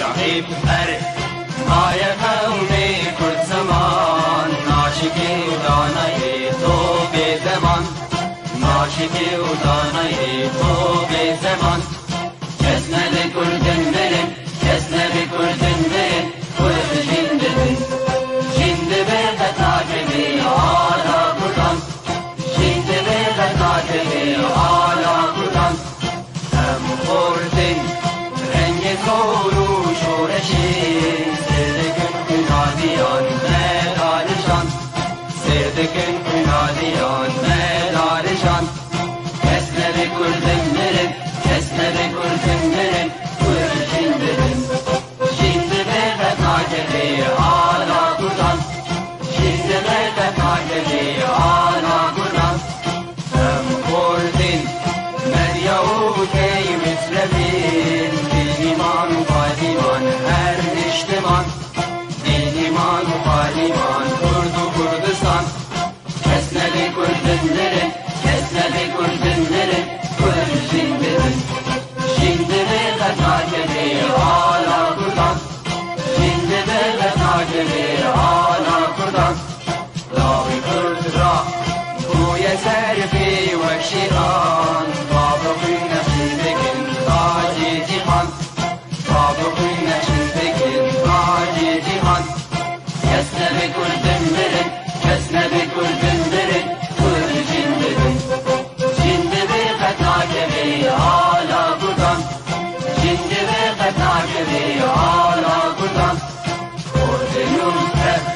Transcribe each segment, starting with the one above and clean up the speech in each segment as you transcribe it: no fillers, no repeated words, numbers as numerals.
شعيب أرد ما يقومي كل زمان ناشكي وداني طوب زمان ناشكي وداني طوب زمان كسنا لكل دمرن كسنا لكل دمرن كل جندبن جندبن تتاجبي على قدام جندبن تتاجبي على قدام هم خوردن رنگ کورو شورشی سردکن کنادیان مدارشان سردکن کنادیان مدارشان کسنه بکل دمرن کسنه بکل دمرن کل جندبن جندبن تتاجبی آلا کدام جندبن تتاجبی آلا کدام هم خوردن مریاو کی مثلبین دینیمان و پادیمان هر نشتمان دینیمان و پادیمان کرد و کردستان کسنه بکل دمرن کسنه بکل دمرن کل جندبن جندبن تتاجبی آلا کردان جندبن تتاجبی آلا کردان لاوی کرد را کوی سرفی و شیران بابا کوی نشیدکن تاجی جیهان بابا کوی نشیدکن تاجی جیهان کسنه بکل دمرن کسنه بکل دمرن کل جندبن جندبن تتاجبی آلا کردان جندبن تتاجبی آلا کردان خوردنون کرد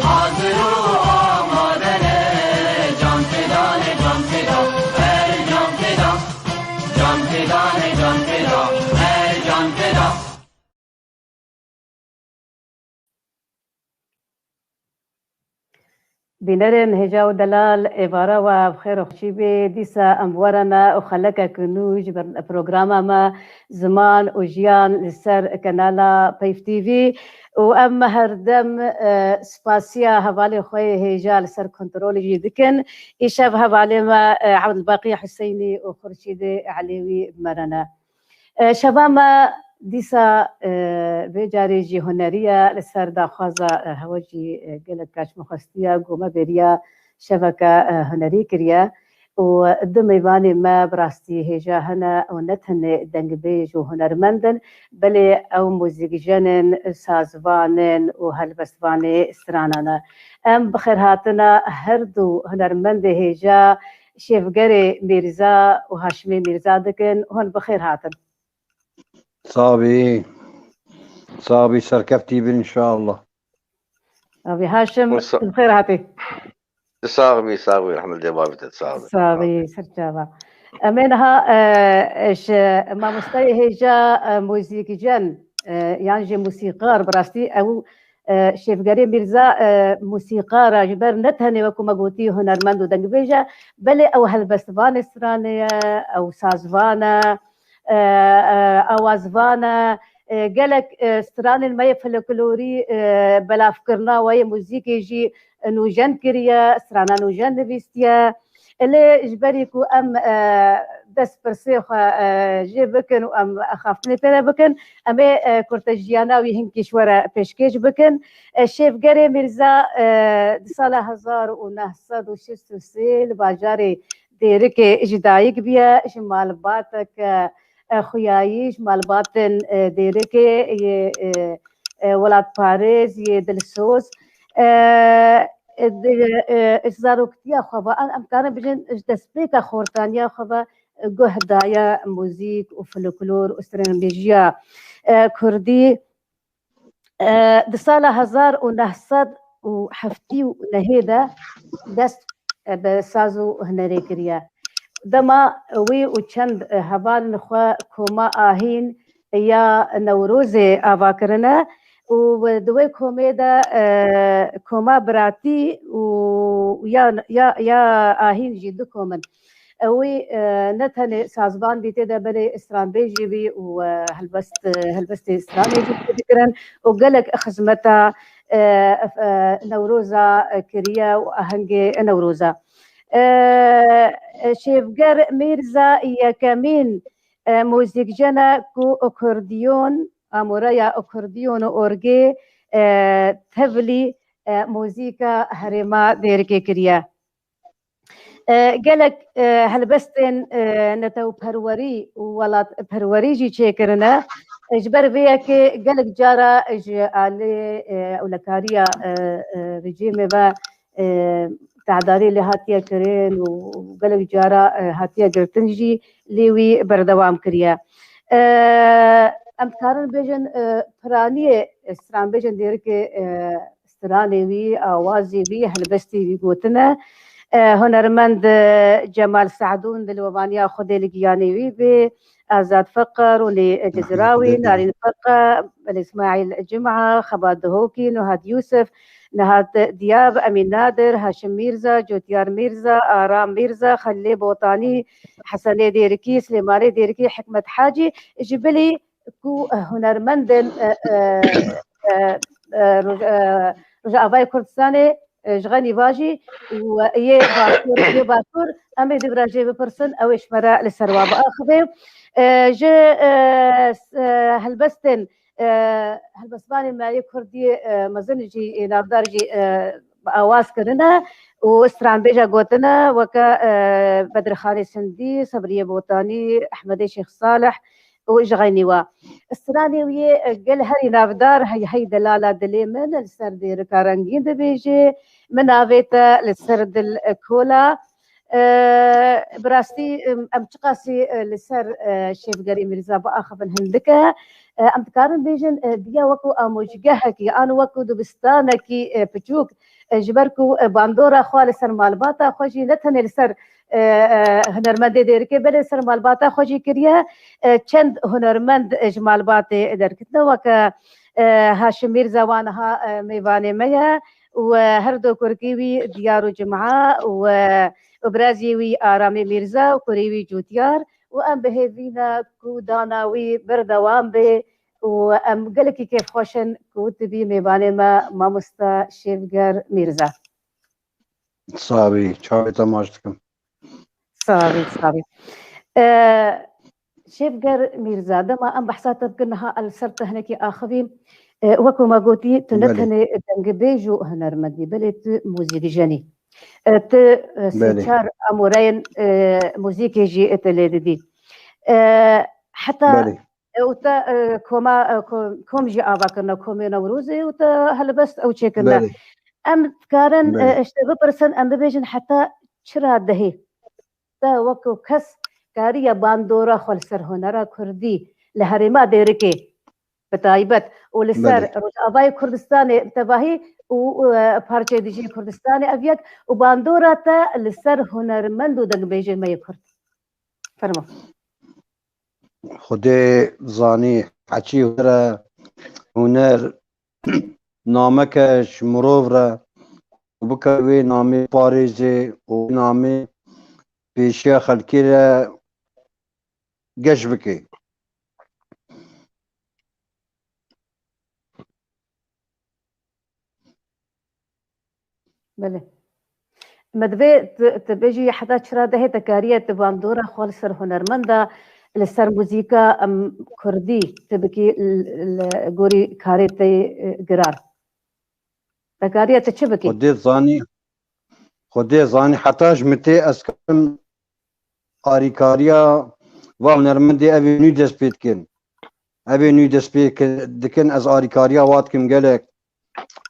حاضر و آمادنه جان فدانه جان فدا هر جان فدا جان فدانه جان فدا هر جان فدا بنرن هجا ودلال إبارة وبخير وخشيبي ديسا أمورنا وخلقا كنوج برنامج ما زمان وجيان لسر كنالا بيف تي في وأما هردم سباسيا هبالي خوي هجا لسر كنترول جيدكن إيشاف هبالي ما عبد الباقي حسيني وخرشيدي عليوي مرنا شباما ديسا بجاري جي هنرية لسر داخوازا هواجي قلت كاش مخستية قوما بريا شبكة هنري كريا ودم يباني ما براستي هجا هنا ونتهن دنگ بيج وهنرمندن بلي او موزيك جنن سازوانن وهلبستواني استرانانا ام بخير هاتنا هردو هنرمند هجا شيفقري ميرزا وهاشمي ميرزا دكن هون بخير هاتن صابي سركفتي إن شاء الله. أبي هاشم بخير هاتي. صاغبي الحمد لله بابتت صاغبي سرجابا. أمينها إيش ما مستوي هجا موسيقى جن يعني موسيقار براستي أو شيف قريب ميرزا موسيقار جبر نتهني وكو مقوتي هنرمندو دنگ بيجا بلي أو هالبستفان استرانية أو سازفانا أوازفانا قالك استران المي فلكلوري بلا فكرنا وهي موسيقى يجي نوجن كريا استرانا نوجن نبيستيا اللي جبريكو أم دس برسيخ جي بكن وأم أخافني بلا بكن أمي كورتجيانا ويهنكي شورا بيشكيج بكن الشيف قري ميرزا صالة 1966 باجاري ديركي جدايك بيا شمال باتك خویاییش مالباتن دیره که یه ولاد پاریز یه دلسوز ازاروکتیا خوابا امکان بجن دسپیک خورتانیا خوابا گوه دایا موزیک و فلکلور و استرانبیجیا کردی دسالة 1970 دست بسازو هنری کریا دما وی و چند هبان خوا کوما آهین یا نوروز آواکرنا و دوی کومه دا کوما براتی و یا آهین جدو کومن وی نتنه سازبان بیته دا بلی استرانبیجی بی و هلبست استرانبیجی بکرن و گلک خزمتا نوروزا کریا و آهنگ نوروزا شيفقر ميرزا يا كمين موزيك جنا كو أكورديون اموريا اكورديون اورجي تهفلي موزيكا هرما ديركي كريا قالك هلبستن نتو بروري ولا بروري جي تشيكرنا اجبر فيها كي قالك جارا اج علي اولكاريا رجيم با تعداري اللي هاتيا كرين وقالك جارا هاتيا قرتنجي ليوي بردوام كريا امكارن بيجن فراني استران بيجن ديركي استراني وي اوازي وي هلبستي وي قوتنا هنرمند جمال سعدون دلوبانيا خدي لقياني وي آزاد فقر ولي جزراوي نارين فقر الإسماعيل الجمعة خباد دهوكي نهاد يوسف نهاد دياب أمين نادر هاشم ميرزا جوتيار ميرزا آرام ميرزا خلي بوطاني حسني ديركي سليماني ديركي حكمة حاجي جبلي كو هنرمندن رجاء باي كردستاني جغاني باجي ويه باكور أمي دبراجي ببرسن أو إشمرا للسرواب آخذي ج هلبستن هلبسباني ما يكردي مزنجي نابدارجي آواز كرنا واستران بيجا قوتنا وكا بدر خالي سندي صبرية بوطاني أحمد شيخ صالح وجغيني وا استراني وي قال هري نافدار هي دلالة دليمن السرد ركارنجين دبيجي منافيتا للسرد الكولا براستي ام تقاسي لسر شيف قري مرزا باخف الهندكه ام تكارن بيجن ديا وكو اموجهكي انا وكو دبستانكي بجوك جبركو باندورا خوال سر مالباتا خوجي نتن لسر هنرمند ديركي بل سر مالباتا خوجي كريا چند هنرمند اجمالبات دركتنا وك هاشم ميرزا وانها ميواني ميا وهردو كركيوي ديارو جمعه وبرازيوي آرامي ميرزا وكوريوي جوتيار وأم بهذينا كو داناوي بردوام به وأم قلكي كيف خوشن كو تبي ميباني ما مستا شيفجر ميرزا صابي شاوي تماشتكم صابي شيفجر ميرزا دما أم بحثات بكنها السرت هناكي آخذين وكو ما قوتي تنتهني دنجبيجو هنرمدي بلت موزيك جاني سيتشار امورين موزيكي جي اتليدي حتى وتا كوم جي اباكنا كومي نوروزي وتا هلبست او تشيكنا ام كارن اشتبه برسن ام بيجن حتى شرا دهي تا وكو كس كاريا باندورا خلسر هنرا كردي لهرما ديركي بتايبت ولسر رجاباي كردستاني انتباهي وبارچه دیجی کردستان اویک و باندورا تا لسر هنرمند و دنگ بیجه ما یکرد فرما خودی زانی حچی هنر نامکش مروف را بکوی نامی پاریزی و نامی پیشی خلکی را گش بکی بله مدبي تبيجي حتى شرا ده تكاريه تباندورا خال سر هنرمندا لسر موزيكا ام كردي تبكي غوري كاريتي قرار تكاريه تشبكي خدي زاني حتى جمتي اسكن اريكاريا وهنرمندي ابي نو دسبيتكن ابي نو دسبيك دكن از اريكاريا واتكم قالك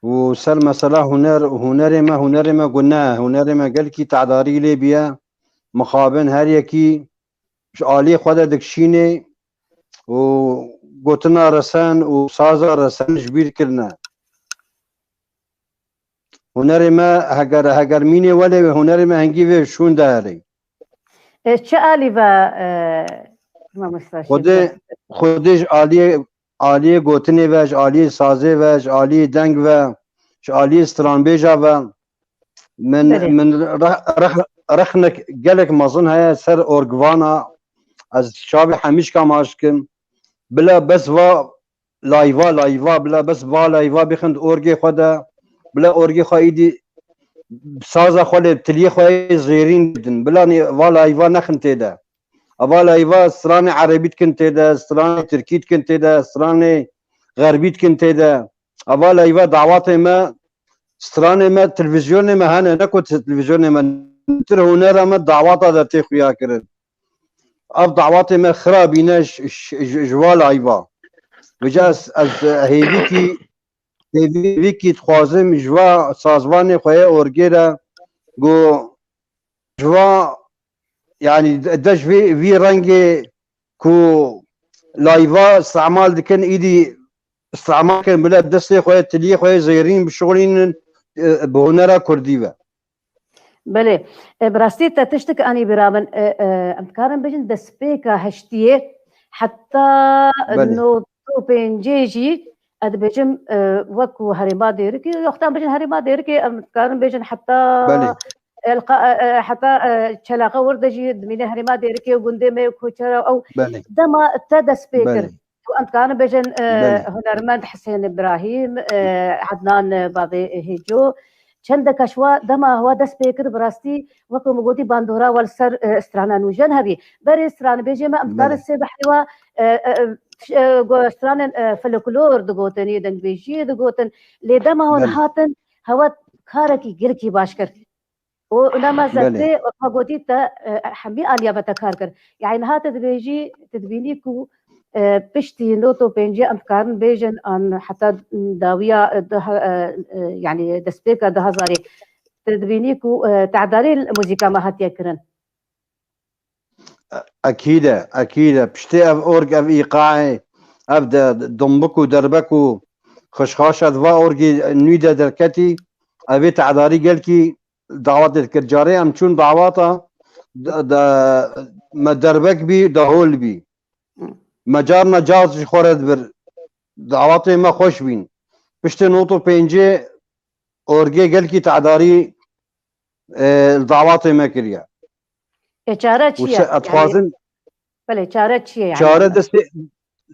وسل مثلا هنر ما قلنا هنر ما قال كي تعداري لي بيا مخابن هر يكي مش عالي خدا دكشيني وقوتنا رسان وسازا رسان جبير كلنا هنر ما هجر ميني ولا هنر ما هنجيب شون داري ايش عالي با ما مستشفى خودش عالی گوتنی وش عالی سازه وش عالی دنگ و عالی استرانبیجا و من رخنك قالك مظن هيا سر اورجوانا از شاب حميش كماشكم بلا بس وا لايفا بلا بس وا لايفا بخند اورجي خدا بلا اورجي خايدي سازا خود تلي خوي زيرين بلا وا لايفا نخنتي ده أبا أيوة استراني عربيت كنت دا استراني تركيت كنت دا استراني غربيت كنت دا أبا أيوة دعواتي ما استراني ما تلفزيوني ما هنا نكو تلفزيوني ما نتر هنا ما دعوات هذا تيخو يا كرن أب دعواتي ما خرابيناش جوال أيوة بجاس از هیویکی تخوازم جوا سازوانی خواه اورگیره گو جوا يعني دش في رنگي كو لايفا استعمال دكن ايدي استعمال كان بلا بدستي خويا تلي خويا زيرين بشغلين بهنرا كرديبه بله براستی تشتك اني برامن امكارن بجن دسبيكا هشتيه حتى انه بينجيجي اد بجم وكو هريما ديركي يختار بجن هريما ديركي امكارن بجن حتى بله حتى شلاقه وردجي دمينه هريما ديركي وغندي ما كوچرا او بله دما تد سبيكر وانت كان بجن هنرمند حسين ابراهيم عدنان بابي هيجو چند کشوا دما هوا دست پیکر براستی وکو مگوتی باندورا والسر استرانا نوجن هبی بر استران بیجی ما امکار سے بحوا استران فلکلور دگوتنی دنگ بیجی دگوتن لدما هون هاتن هوا کارکی گرکی باشکر و لما زدت وقوتي تا حمي آليا بتكار كر يعني هات تبيجي تدبيني كو بشتي نوتو بينجي أمكارن بيجن أن حتى داوية يعني دسبيكا ده هزاري تدبيني كو تعداري الموسيقى ما هات يكرن أكيد بشتي أورج أف إيقاعي أبدا ضمبكو دربكو خشخاشة ذوا أورجي نيدا دركتي أبي تعداري قالكي دعوات الكرجاري أم شون دعواتا ما دربك بي دهول بي مجارنا جاز خورد بر دعواتي ما خوش بين بشتي نوتو بينجي أورجي قالكي تعداري الدعواتي ما كريا إشارة شيء أتخوازن بله إشارة شيء يعني إشارة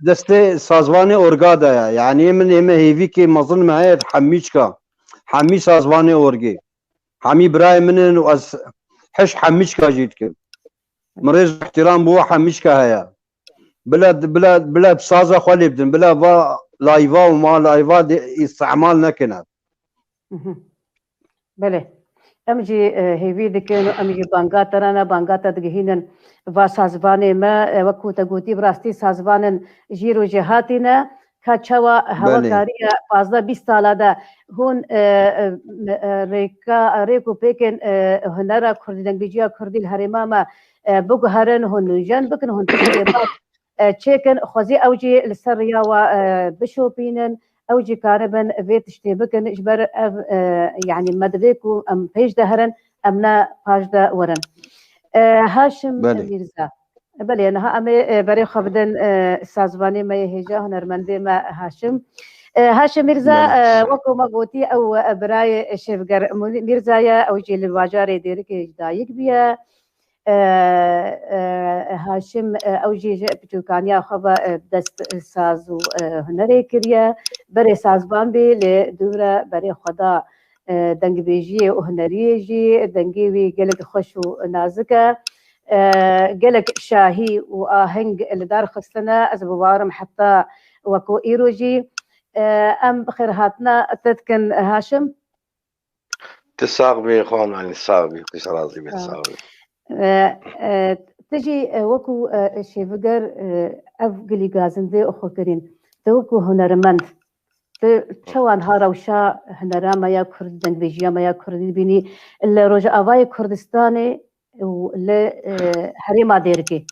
دستي سازواني أورجادا يعني من هيفي كي مظن ما هي حمي سازواني أورجي حمي براي منن واس حش حميشكا جيتك مريز احترام بو حميشكا هيا بلا بسازا خولي بدن بلا با لايفا وما لايفا استعمال نكنا بله امجي هيفي دكنو امجي بانغا ترانا بانغا تدغهينن وا سازبانه ما وكو تغوتي براستي سازبانن جيرو جهاتنا كاچوا هواكاريا 15-20 سالا دا هون ريكو بيكن هنرا كردي دنگبيجيا كردي الهرما ما بوغهرن هون جن بكن هون تشريبات تشيكن خوزي اوجي لسريا و بشوبينن اوجي كاربن فيت شتيبكن اجبر يعني مدريكو ام بيج دهرن امنا باجدا ورن هاشم ميرزا بله أنا أمي بري خبدن سازباني ما يهجا هنرمندي ما هاشم ميرزا وكو ما قوتي أو براي شفقر ميرزا يا أو جيل الواجاري ديرك جدايك بيا هاشم أو جي بتوكانيا خبا دست سازو هنري كريا بري سازبان بي لدورة بري خدا دنگ بيجي وهنري جي دنگي وي قلق خوش ونازكه قلق شاهي وآهنج اللي دار خصنا از بوارم حتى وكو إيروجي أم بخير هاتنا تتكن هاشم تساقبي خوان يعني تساقبي قيس راضي بتساقبي تجي وكو شيفقر أفقلي غازن دي أخو كرين توكو هنرمند شوان هارا وشا هنرا يا كرد دنبيجيا ما يا كردي بيني اللي رجع أواي كردستاني ولا هريما ديركي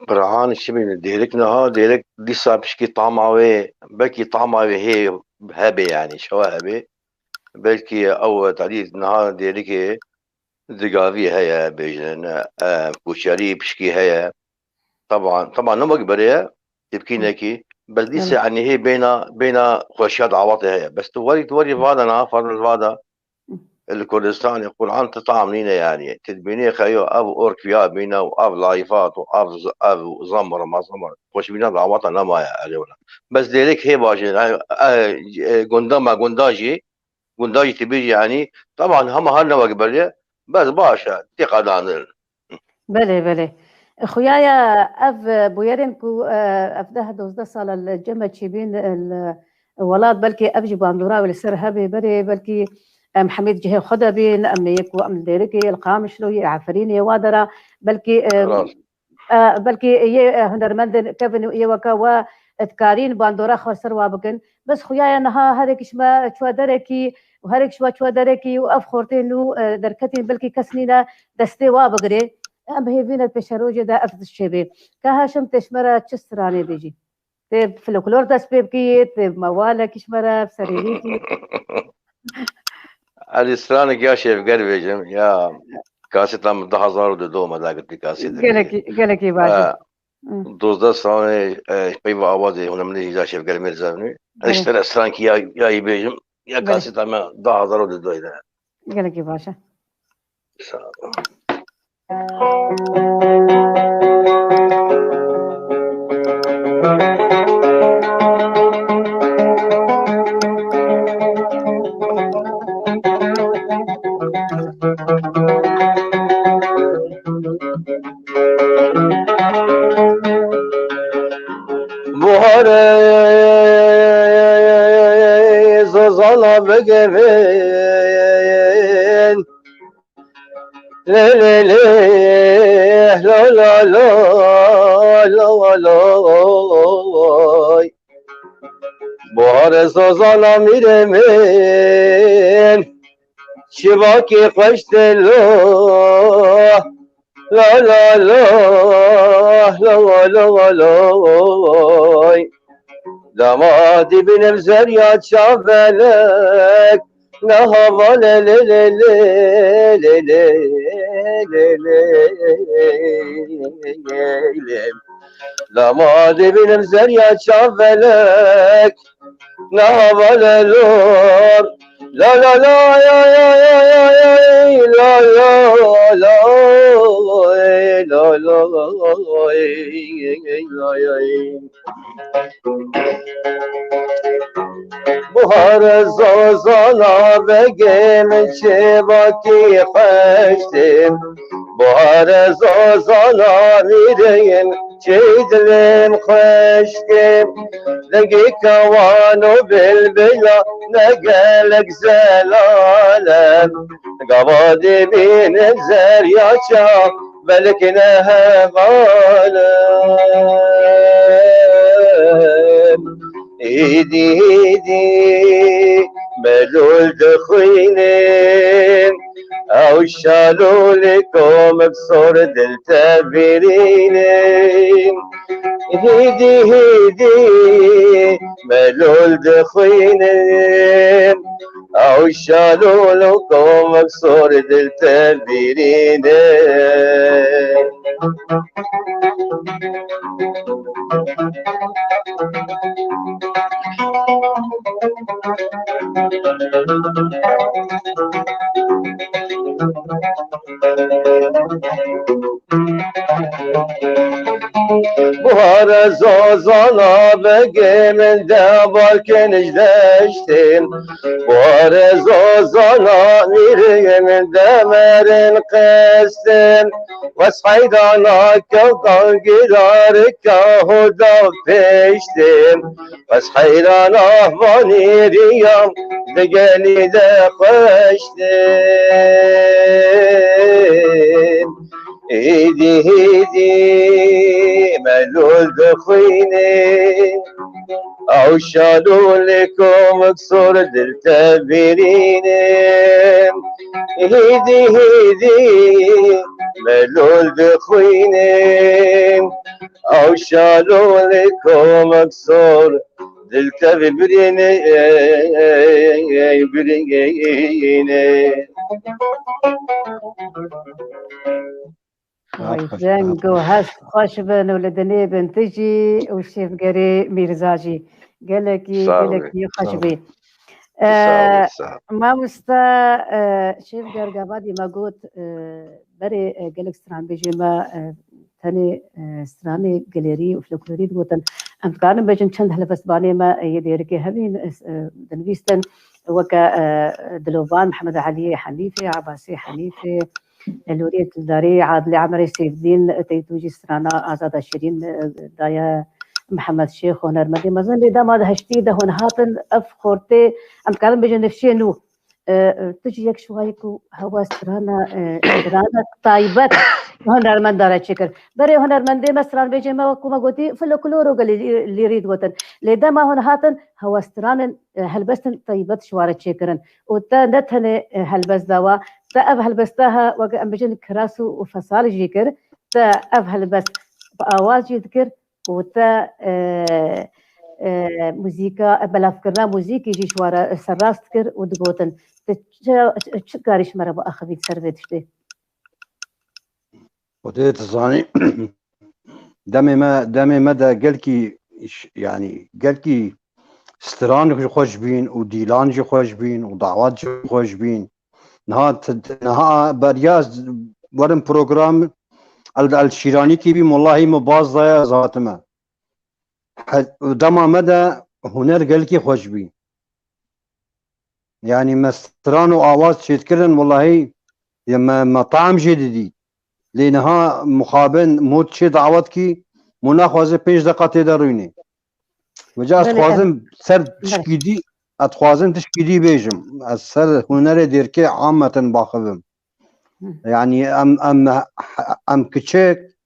برهان الشبه ديرك نها ديرك دي صابشكي طعماوي بلكي طعماوي هي هبه يعني شو هبه بلكي او تعديد نها ديرك دقافي هيا بيجن كوشاري بشكي هيا طبعا نما قبريه تبكينكي بس دي يعني هي بين خوشيات عواطي هيا بس توري فادنا فرد فادا الكردستان يقول عن تطعمين يعني تدبيني خيو اب اوركيا بينا واب لايفات واب زمر ما زمر خوش بينا دعواتنا نما يا بس ديريك هي باجي قندما قنداجي تبيجي يعني طبعا هم هالنا وقبل بس باشا تقدان بله بله خويايا اف بويرنكو افده 12 سال الجمع تشيبين الولاد بلكي ابجي باندورا والسر هبي بري بلكي محمد جهه خدبين امنيك وامن ديركي القامشلو عفريني وادرا بلكي بلكي هنرمند كيفن يوكا و تكارين باندورا خسر وابكن بس خويايا نها هذيك شما شو دركي وهرك شو دركي واف خورتينو دركتين بلكي كسنينا دستي وابغري ام هي فينا بشروجه دا افد الشباب كهاشم تشمره تشسراني بيجي تب فلكلور داس بيبكي تب موالا كشمره بسريريتي الاسرانك يا شيف قلبي يا كاسة من 10,000 دوما دا قلت لي كاسة قالك باشا 12 سنة بيبا آوازي هنا من يجا شيف قلبي مرزاني اشتري اسرانك يا يبيجم يا كاسة من 10,000 دوما قالك باشا بوهر زوزالا بقفين لا لا لا لا لا لا لا بوهر زوزالا میرمین شباکی قشت لا لا لا لا لا لا دمادي بنفزر يا شافلك نهض لا لا لا لا لا دمادي بنفزر يا شافلك نهض لا لا لا لا يا يا يا يا يا لا لا لا لا لا بهار زوزانا بگه من شباکی خشتیم بهار زوزانا میریم چه دلم خشتیم لگی کوانو بلبلا نگلک زلالم قوادي بين الزريا شاف بلكنا غالم ايدي ملول دخينين او شالوا لكم بصور دلتابرينين هيدي ملول دخينين او شالوا لكم بصور دلتابرينين بهار زوزانا بقي من دبر كنج دشتين بهار زوزانا ميري من دمر قستين وصحيدانا كوكا قدارك هدا فيشتين وصحيدانا فاني ريام دقاني دقشتين ايدي ملول دخيني او شالوا لكم قصور دلتابرين ايدي ملول دخيني او شالوا لكم قصور دلتابرين زنقو هست خوش بن ولدني بنتجي وشيف قري ميرزاجي قالكي خوش بي ما مستا شيف قرقابادي ما قلت بري قالك ستران بيجي ما تاني ستراني قليري وفلوكلوري قوتن ام كانوا بيجن چند هلا بس باني ما يديركي هبين دنويستن وكا دلوفان محمد علي حنيفه عباسي حنيفه لورية الداري عادل عمري سيف الدين تيتوجي سترانا آزاد شيرين دايا محمد شيخ هنرمندي مازال لي دام هذا هشتي هون هاتن افخورتي ام كلام بيجي نفشي نو تجي يك شويكو هوا سترانا طيبت هنرمند دارا شكر بري هنرمندي مثلا بيجي ما كما قلتي فلكلورو قال اللي يريد وطن لي دام هون هاتن هوا سترانا هلبستن طيبت شوارة شكرن وتا نتهن هلبس دوا تا اف هلبستها وقا ام بيجي كراسو وفصال جيكر تا اف هلبس بآواز يذكر وتا موزيكا بلافكرنا موزيكي يجي شوارا سراست كر ودقوتن تشكاريش مرة بأخذيك سربتشتي وديت الزاني دمي ما دا قالكي يعني قالكي ستران خوش بين وديلان خوش بين ودعوات خوش بين نها برياز ورم بروجرام الشيراني كي بي والله مباز ضايا ذاتما ودما مدى هنر قالكي خوش بين يعني مستران وآواز شيتكرن والله يما مطعم جديد لانها مخابن موت شي دعوتكي مناخوازه 5 دقيقه تدروني وجا خوازم سر تشكيدي اتخوازم تشكيدي بيجم السر هنر ديركي عامه باخذم يعني ام كتشك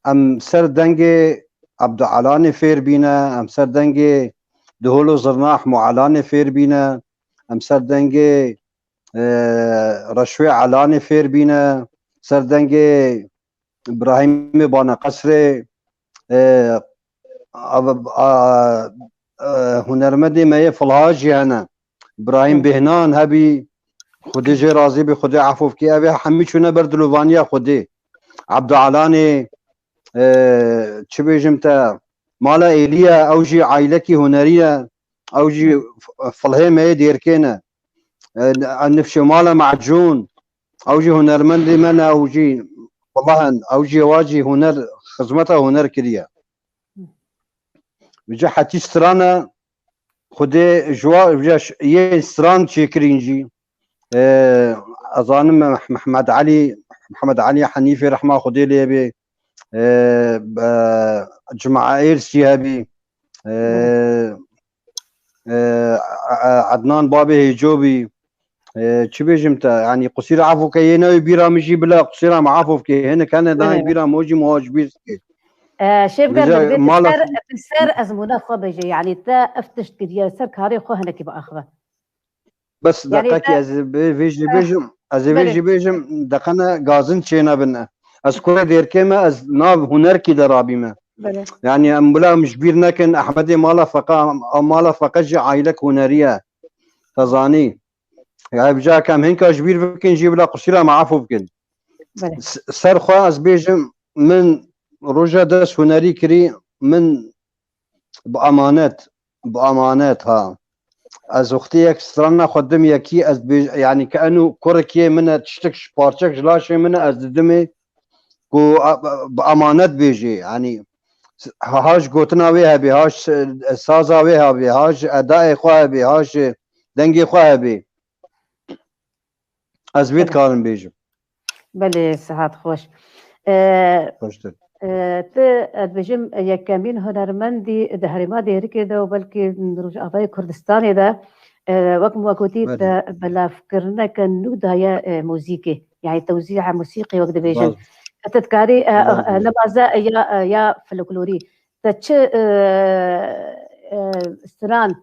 ام سر دنگي عبد علاني فير بينا ام سر دنگي دهولو زرناح معلاني فير بينا ام سر دنگي رشوي علاني فير بينا سر دنگي ابراهيم بانا قصري هنرمندي ما يفلهاجي انا ابراهيم بهنان هبي خدي جي راضي بخدي عفو بكي ابي حمي شو بردلوفانيا خدي عبد علاني تشبيجمتا مالا ايليا اوجي عائلكي هنريه اوجي فلهي ما يدير كينا النفش مالا معجون اوجي هنرمندي منا اوجي والله اوجي واجي هنر خدمته هنر كريا بجا حتى سترانا خدي جوا بجا يه ستران شكرينجي اظن محمد علي حنيفي رحمه خدي لي بي جماعه ايرسي هبي عدنان بابي هيجوبي چی بيجم تا يعني قصير عفو كي هنا بيرا مجي بلا قصير ما عفو كي هنا كان داي بيرا موجي مواجبير شيف قال السر ازمونا خو بيجي يعني تا افتشت كديا سر كاري خو هنا كي باخذه بس دقيقه از فيجي بيجم دقنا غازن چينا بنا از كل دير كما از ناب هنر كي درابيما يعني امبلا مجبير نكن احمد مالا فقا جي عائلك هنريه تزاني يعني بجا كم هنكا جبير بكن جيب لا قصيرة معافو بكن سر خواز بيجم من رجا دس هنري كري من بأمانات ها از اختيك سترانا خدم يكي از يعني كأنه كوركي منها تشتكش بارتشك جلاشي منها از دمي كو بأمانات بيجي يعني هاش قوتنا ويها بي هاش سازا ويها بي هاش اداء خواه بي هاش دنگي خواه بي از بيت كارن بيجم بله ساعات خوش خوشتر بجم يكامين هنرمندي دهرما دير كده وبلكي نروج أضاي كردستاني ده وقت موكوتي بلا فكرنا كان نودايا موسيقي يعني توزيع موسيقي وقت بيجم تذكاري نبازا يا فلكلوري تتش استران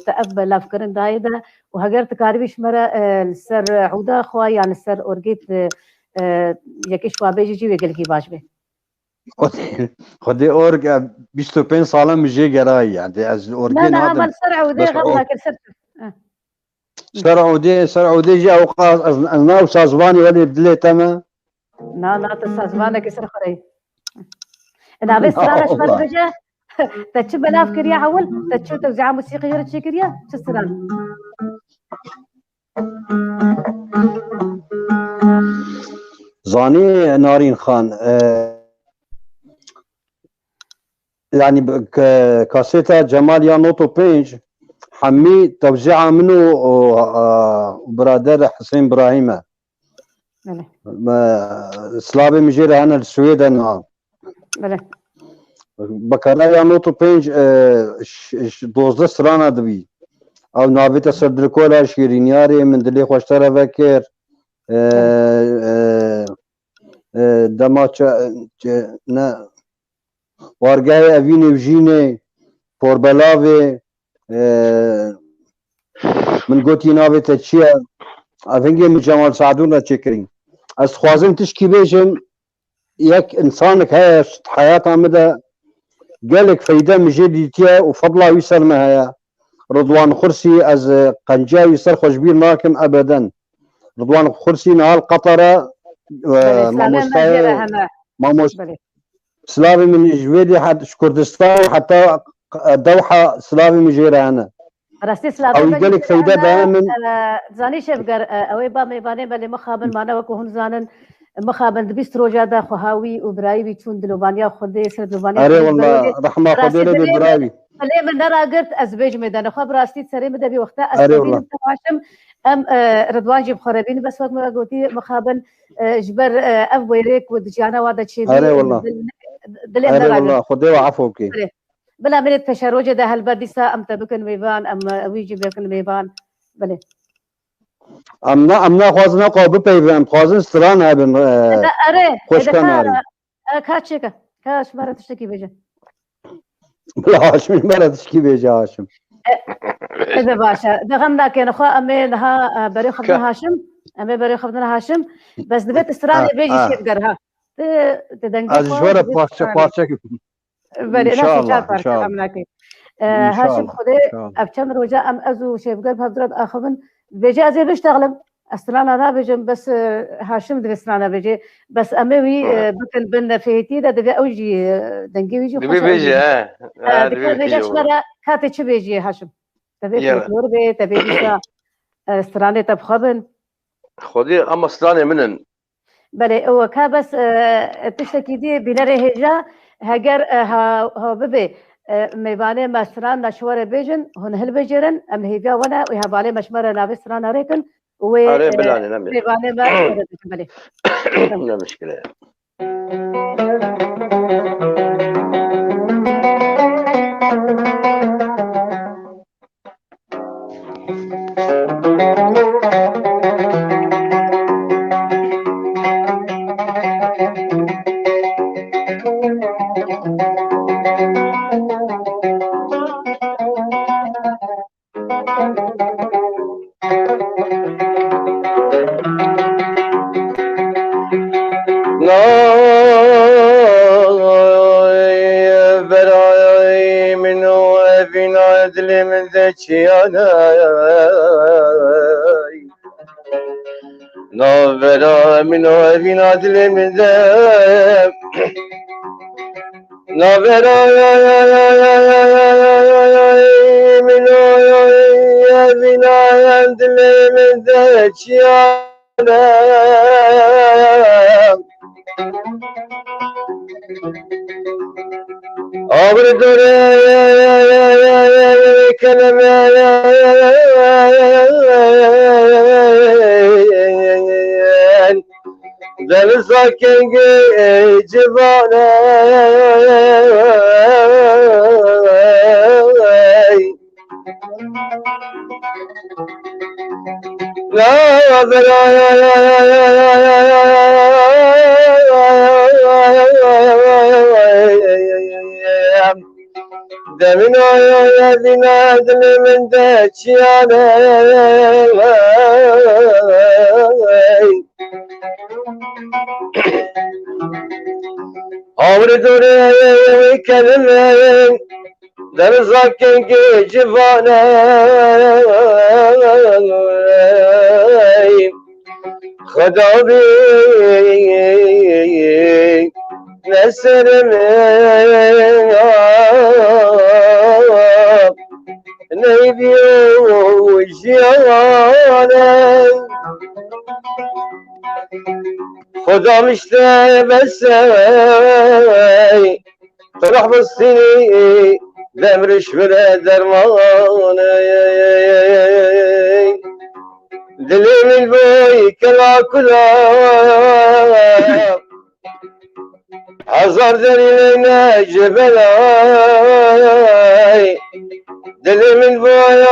تقبل افكار دايدا وهجر تكاربيش مرة السر عودا خواي يعني السر اورجيت يكيش وابيجي جي ويقلكي باش به خدي اورج 25 ساله مجي جراي يعني از اورجين لا عمل سر عودي غير هكا سر عودي جي اوقات انا وسازباني ولي بدلي تما لا تسازبانك كسر خري انا بس راش مرجع تتشو بلاف كريا حول تتشو توزيع موسيقى غير تشي كريا تسران زاني نارين خان يعني كاسيتا جمال يا نوتو بينج حمي توزيعها منه وبرادر حسين ابراهيم سلاوی مجیره هنر سویدن ها بله بکره یا نوتو پنج 12 سرانه دوی او ناویت سردرکولا شیرینیاری من دلی خوشتره وکر دما نه وارگاه اوین وجینه پوربلاوی من گوتی ناویت چیه افنگی من جمال سعدون را چکرین از خوازم تشکی بیشم یک انسانك هيا حياتها مدى قالك فايدة مجديتيا وفضلها يسر ما هيا رضوان خرسي از قنجاوي يسر خوشبير ماكم ابدا رضوان خرسي نهار قطرة ما سلافي من جويدي حتى كردستان حتى دوحة سلافي مجيرة هنا راستی سلافی او قالك فايدة بامن زاني شفقر اوي با ميباني بلي مخابن معنا وكو هن زانن مخابن دبيست روجا دا خواهاوي وبرايوي چون دلوبانيا خودي سر دلوبانيا اري والله رحمة خودي لي براوي فلي من نرى قرت ازبيج ميدان خو براستي سري مدى بي وقتا اسبين تماشم ام رضوان جيب خرابين بس وقت ما قلتي مخابن جبر اف ويريك ودجانا وادا تشيبي اري والله اري والله خودي وعفوك بلا من التشروج ده هالبديسة ام تبكن ميبان ام ويجي بكن ميبان بله امنا خوازنا قابل پیوام خوازن ستران هبن اره خوش کناری کاچه کاش مرا تشتکی بجه بلا هاشم مرا تشتکی بجه هاشم اذا باشا دغم لكن اخو امي لها بري خبنا هاشم امي بري خبنا هاشم بس دبيت استراليا بيجي شيء قرها تدنج از جوره پارچه بله ان شاء الله هاشم خدي ابتم روجا ام ازو شيء قرب حضرت اخذن بيجي ازي بشتغلم استرانا انا بيجي بس هاشم دبي استرانا بيجي بس امي بكن بن فيتي ده دبي اوجي دنجي بيجي بيجي بيجي شمره كاتي تشي بيجي هاشم تبي فلور بي تبي بيسا استرانا تبخبن خدي اما استرانا منن بله هو كابس تشتكي دي بلاره هجا هجر ها ببي ميبانه مسران نشوره بيجن هن هل بيجرن ام هيبيا ولا وهبالي مشمره نابسران هريكن و ميبانه ما بله لا مشكله نوبرا منو بنا دل من ذا نوبرا منو بنا دل من ذا چیانا آبر دوره کلمه دل ساکن جوانه لا دمنا يا بنا دل من دچيانا عمر دوره كلمه در زاكن جوانا خدا بي نسر نبيو جوانا خدا مشته بس تروح بالسني دمرش بلا درمان دلي من بوي كلا كلا هزار دليلنا جبلاي دلي من بوي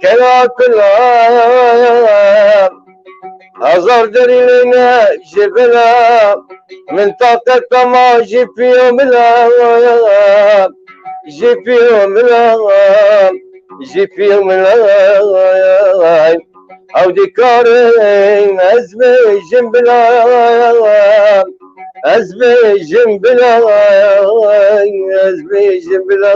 كلا كلا هزار دليلنا جبلا من طاقة ما جي في يوم جي في يوم جي في يوم او ديكارين ازمي جنبلا ازمي جنبلا ازمي جنبلا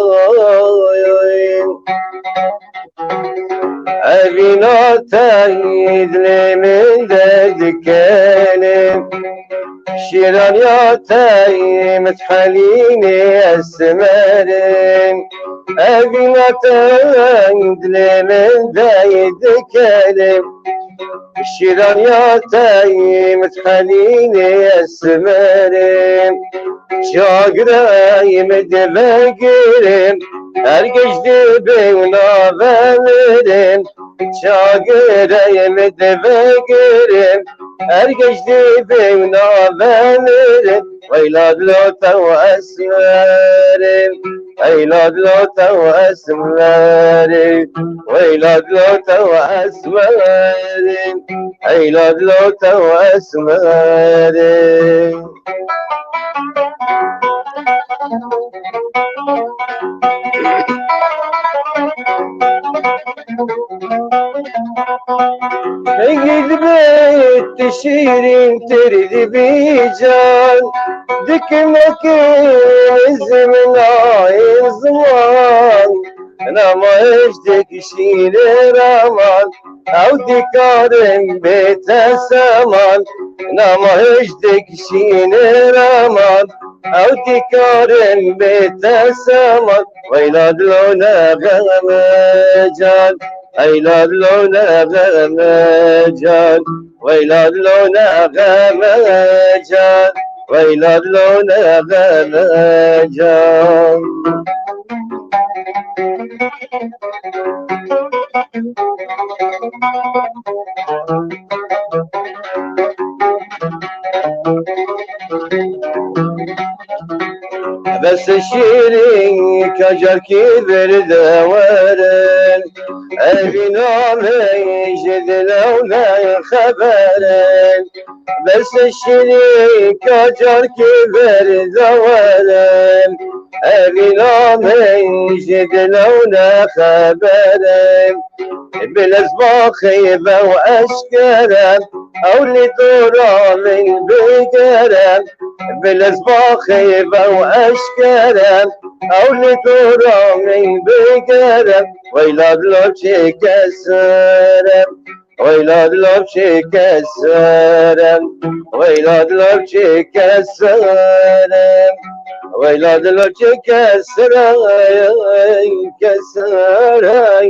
أبينا تايد لي من دكاني شيران يا تاي متحليني السمارين أبينا تايد لي من دكاني شيران يا تاي متحليني السمارين شاقراي مدبقرين هرقش دبي ونابلرين شاقراي مدبقرين هرقش دبي ونابلرين ويلاد لو تو أسمارين ويلاد لو تو أسمارين ويلاد لو تو أسمارين ويلاد لو تو أسمارين عقد بيت تشيرين ترد بيجان دك مكيز من عين زمان انا ما اشتك شيل رمان او دكارم بيت سمان انا ما اشتك شيل رمان او دكارم بيت سمان ويلاد لونا غمجان ويلاد لونا غمجان ويلاد لونا غمجان ويلاد لونا غمجان بس شيرين كجر كبر دوارن أبي نامي جد لولا خبرن بس شيرين كجر كبر دوارن أبي نامي جد لولا خبرن بالأسباق خيبة وأشكرا أو لدورا من بقرا بالأسباق خيبة وأشكرا أو لدورا من بقرا ويلاد لوشي كسرا ويلاد لوشي كسرا ويلاد لوشي كسرا ويلاد لوشي كسرا كسرا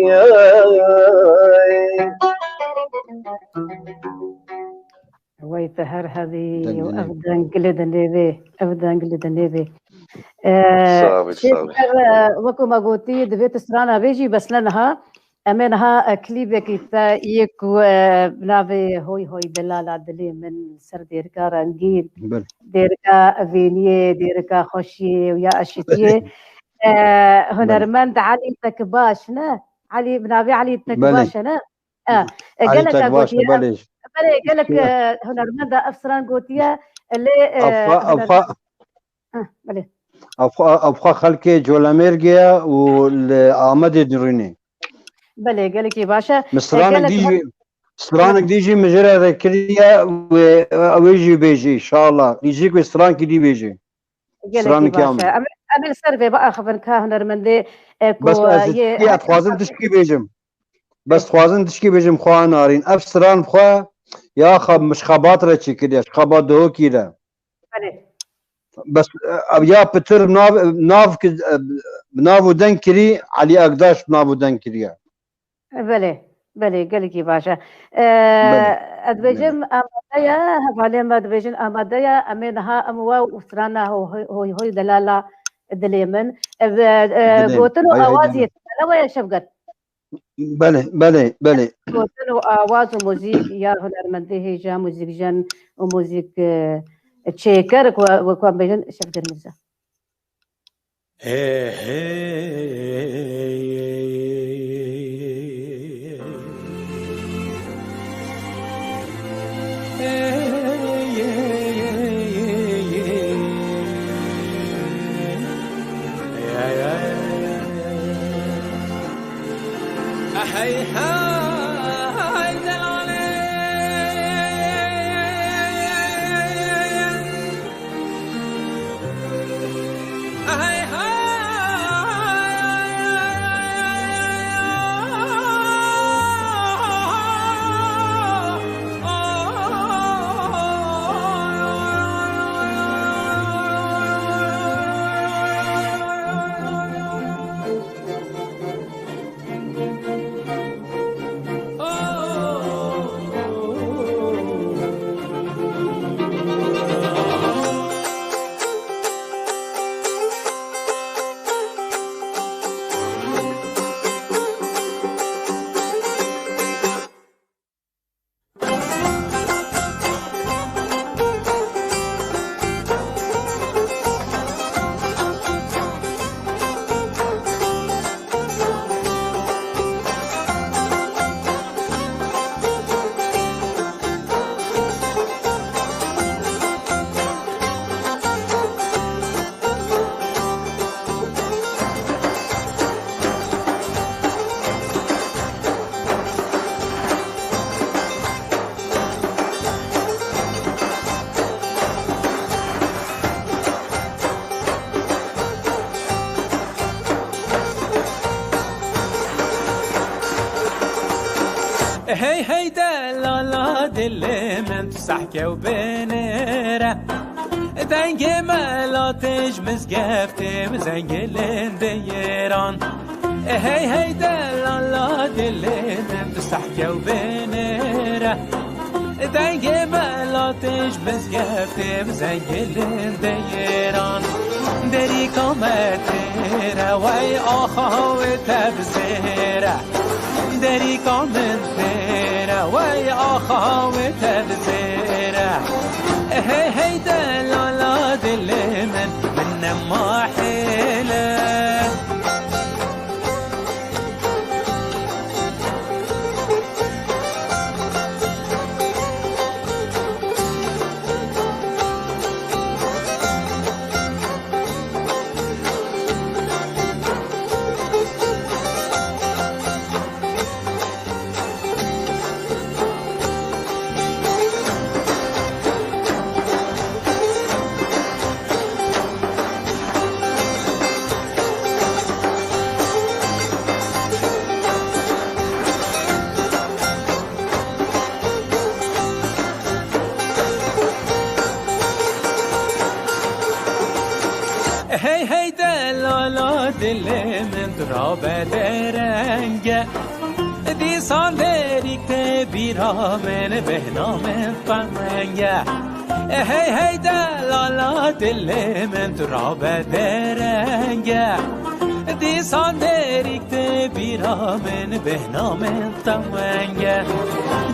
ويتهر هذه وأبدا قلد النبي أبدا قلد النبي صعب وكو ما قلتي دبيت سرانا بيجي بس لنها أمنها كليبك إتا يكو بنابي هوي دلالة دلي من سر ديركا رنگين ديركا فينيه ديركا خوشي ويا أشتيه هنرمند علي تكباش نا علي بنابي علي تكباش نا علي تكباش بلش قال لك هنرمند أفسران قوتيا اللي أبخا خلقي جولامير جيا والآمد دريني بله قال لك يا باشا سرانك ديجي مجرى ذكرية ويجي بيجي إن شاء الله يجيك وسرانك دي بيجي سرانك يا باشا أعمل سيرفي بقى خبرك هنرمند بس يا تخوازن تشكي بيجم بس خوازن تشكي بيجم خواه نارين أفسران خواه يا خب مش خبات رأيك كده خبات دهو كده بس يا بتر بناف دنكري علي أقداش بناف دنكري بله قال لك يا باشا أدبيجم أمادية هفعلي ما أدبيجن أمادية أمينها أموا وفرانا هو دلالة دليمن قوتنو اوازي لو يا شفقت بله قوتنو اواز وموزيك يا هنرمندي هيجا موزيك جن وموزيك تشيكر وكوان بيجن شفقر مزا هي دلالا دل من تسحكي وبنيرة دنگ ملاتش مزگفته مزنگلن دیران هی دلالا دل من تسحكي وبنيرة دنگ ملاتش مزگفته مزنگلن دیران دری کامتره وی آخا و تبزیره دری کامتره وی آخا و تبزیره هی دلالا دل من ما حیله هی دلالا دل من درابه درنگه دیسان دریکته بیرا من بهنام فرنگه هی دلالا دل من درابه درنگه دیسان دریکته بیرا من بهنام فرنگه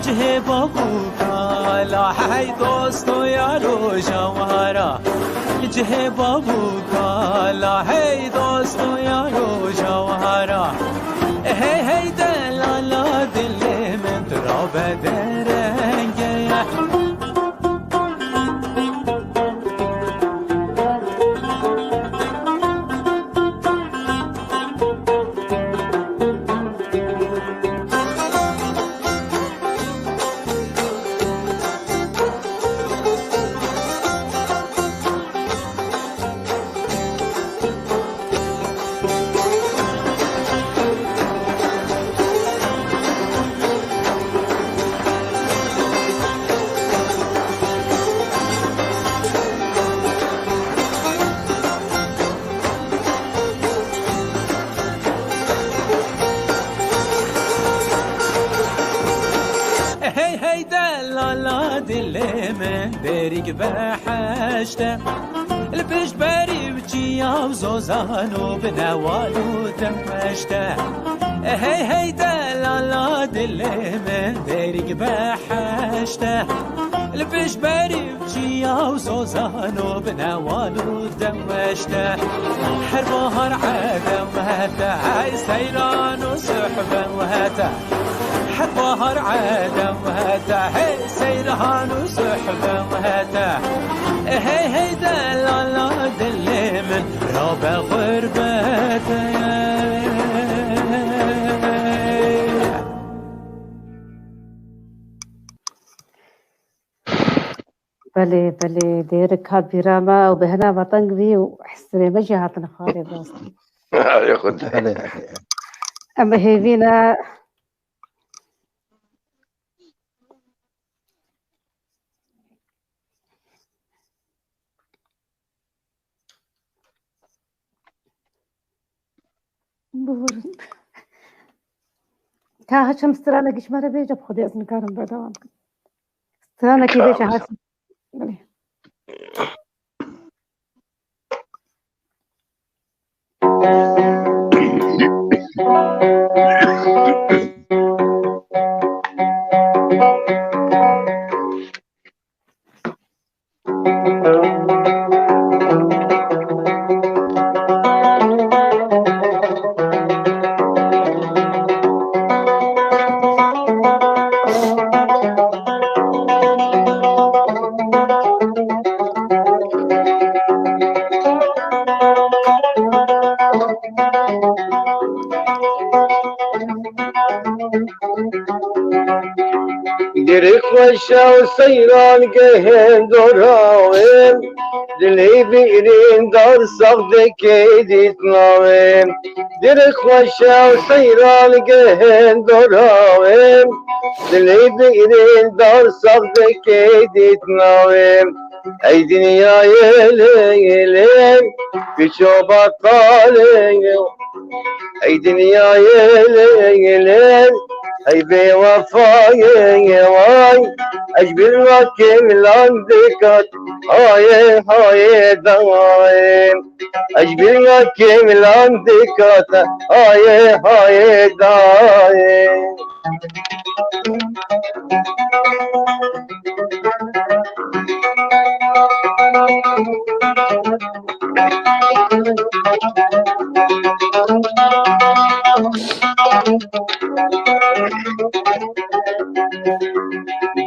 جه بابو کالا هی دوستو یارو جوارا جه بابو کالا هی دوستو یارو جوهرا هی دلالا دل من درابه درنگه هی دلالا دل من دریگ بحشته البش بری بچیا و زوزانو بنوالو دمشته هی هی دلالا دل من دیریگ بحشته البش بری بچیا و زوزانو بنوالو دمشته هر بهار عدم وهتا هاي سيران وسحبا وهتا هر بهار عدم وهتا هاي سيران وسحبا وهتا هي هي دلالا دل من رابع غربته بله بله دیر کات بیراما و بهنا وطن بی و حسنه مجی هاتن خاله باستی ياخد اما هیوینا بورن تا هشم سترانه کش مره بیجا بخودی از نکارم بدوام سترانه کی بیجا هست بله دل خوشا و سیران گهن دوراویم دلی بیرین دار سخت که دیت ناویم دل خوشا و سیران گهن دوراویم دلی بیرین دار سخت که دیت ناویم ای دنیای لیلیم پیچو بطالیم ای دنیای لیلیم ای بی وفای وای اجبر وکیم لاندکت های های دایم اجبر وکیم لاندکت های های دایم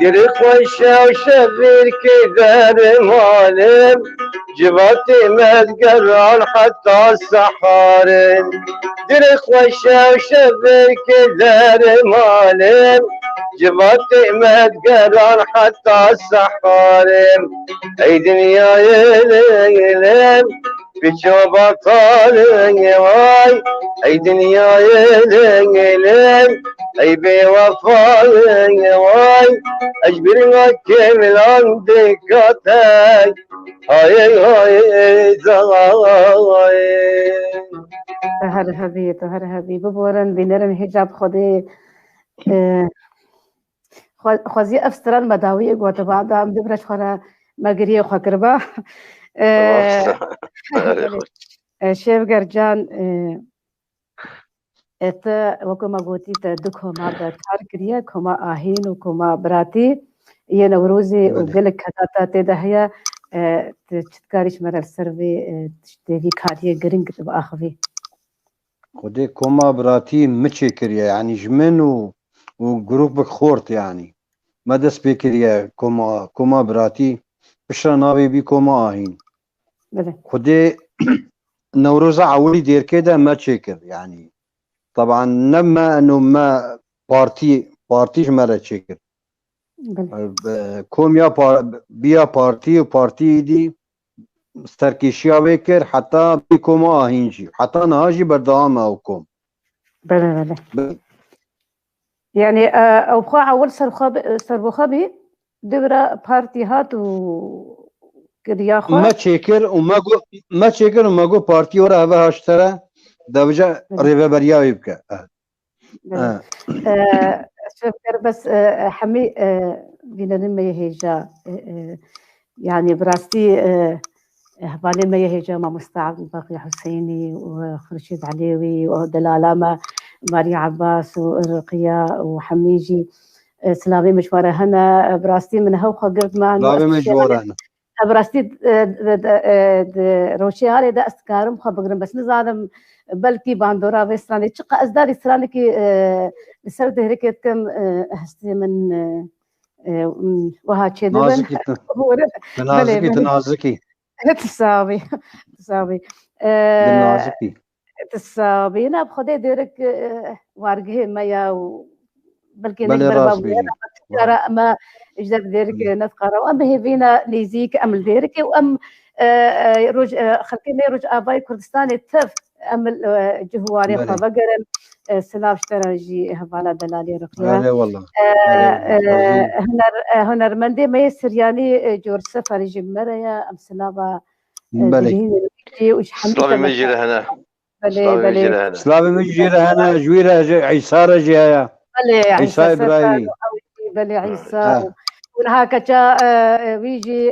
دل خوشا و شبیر که در مالم جوات مدگران حتی سحارم دل خوشا و شبیر که در مالم جوات مدگران حتی سحارم ای دنیای لیلم پیچو بطالم وای ای دنیای لیلم ای بی وفای وای اجبر وکیم لاندکتای های های زغای هر هبی ببورن بینرن حجاب خودی خوزی افستران مداوی گوته بعد هم دبرش خورا مگری خو کربا شیفگر جان ات وکما گوتی ته دکو ما د کار کریه کوما آهین و کوما براتی یه نوروزی و گل کتاتا ته دهیا چتکاریش مرل سروی تشتوی کاریه گرینگ تبا آخوی خودی کوما براتی مچه کریه یعنی جمن و گروپ خورت يعني ما دس بكريا كوما براتي بشرا نابي بي كوما آهين خدي نوروز عولي دير كده ما تشكر يعني طبعا نما انه ما بارتيش ما تشكر كوم يا بيا بارتي وبارتي دي ستركيشيا بكر حتى بي كوما آهين جي حتى نهاجي بردوام او كوم بله يعني او بخوا اول سربخبي دبره بارتي هات و كرياخو ما تشكر وما جو بارتي ورا هذا هاشترى دبجا ريبه بريا يبكى شكر بس حمي بينا نمي هيجا يعني براستي هبالي ما يهجا ما مستعد باقي حسيني وخرشيد عليوي ودلالامة ماريا عباس ورقية وحميجي سلامي مشوارة هنا براستي من هوخة قرد معنا لا بمجبورة أنا براستي روشي هاري دا استكارم خبقرم بس نزادم بلكي باندورا بستراني تشقى أزدادي ستراني كي لسرد هريكت كم هستي من وها تشيدبن نازكي تنازكي تساوي بالنازكي تساوي أنا بخدي ديرك وارجه ما يا بلكي بلي نجبر راس بابا ترى ما اجدر ديرك نتقرا وام هي فينا ليزيك ام ديرك وام رج خلكني رج اباي كردستاني تف ام جهواري خبقرن سلاف تراجي هبالا دلالي رقيا لا والله هنرمندي ما سرياني جور سفر جمريا ام سلافا بلي سلامي مجيرة هنا سلامي مجيرة هنا جويرة عيسى رجيا عيسى إبراهيمي بلي عيسى ونها كتا ويجي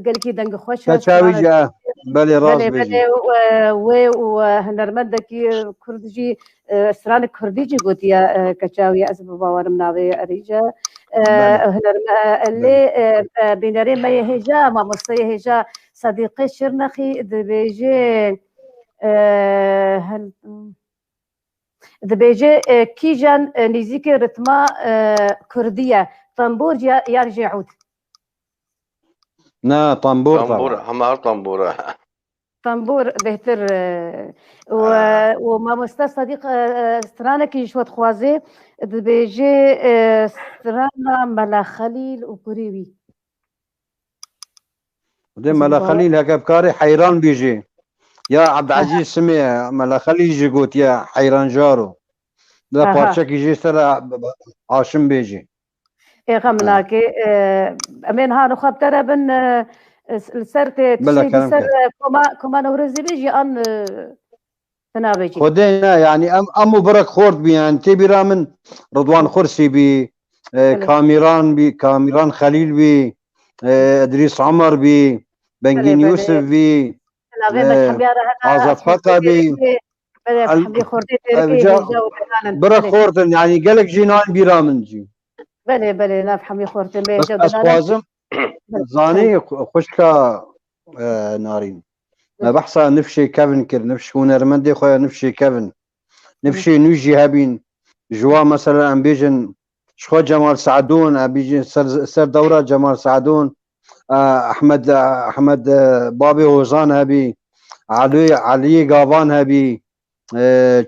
قالكي دنق خوش كتا ويجي بلي راس بلي وهنرمندكي كردجي سران كرديجي قلت يا كتاوي أسبب باور مناوي أريجا اللي بيناري ما يهجا ما مصي يهجا صديقي شرنخي دبيجي دبيجي كيجان نيزيكي رتما كردية طنبور يرجع عود نا طنبور همار طنبور بهتر وما مستا صديق سترانا كي شوت خوازي دبيجي سترانا ملا خليل وكريوي دي ملا خليل هكا بكاري حيران بيجي يا عبد العزيز سمي ملا خليل يجي قوت يا حيران جارو ده بارشك يجي ترى عاشم بيجي ايه غمناكي امين هانو خاب ترى بن السرت تشي سر كما نورزي بيجي ان تنابيجي خدينا يعني امو برك خورد بي يعني تبيرا من رضوان خرسي بي كاميران خليل بي ادريس عمر بي بنجين يوسف بي عزت فقا بي برك خورد يعني قالك جينان بيرا من جي بلي لا فحمي خورتين بس أسوازم زاني خوشكا نارين ما بحصى نفشي كيفن كر نفشي ونرمندي خويا نفشي كيفن نفشي نيجي هابين جوا مثلا ام بيجن شخو جمال سعدون ام بيجن سر دورة جمال سعدون احمد بابي وزان هبي علي قابان هبي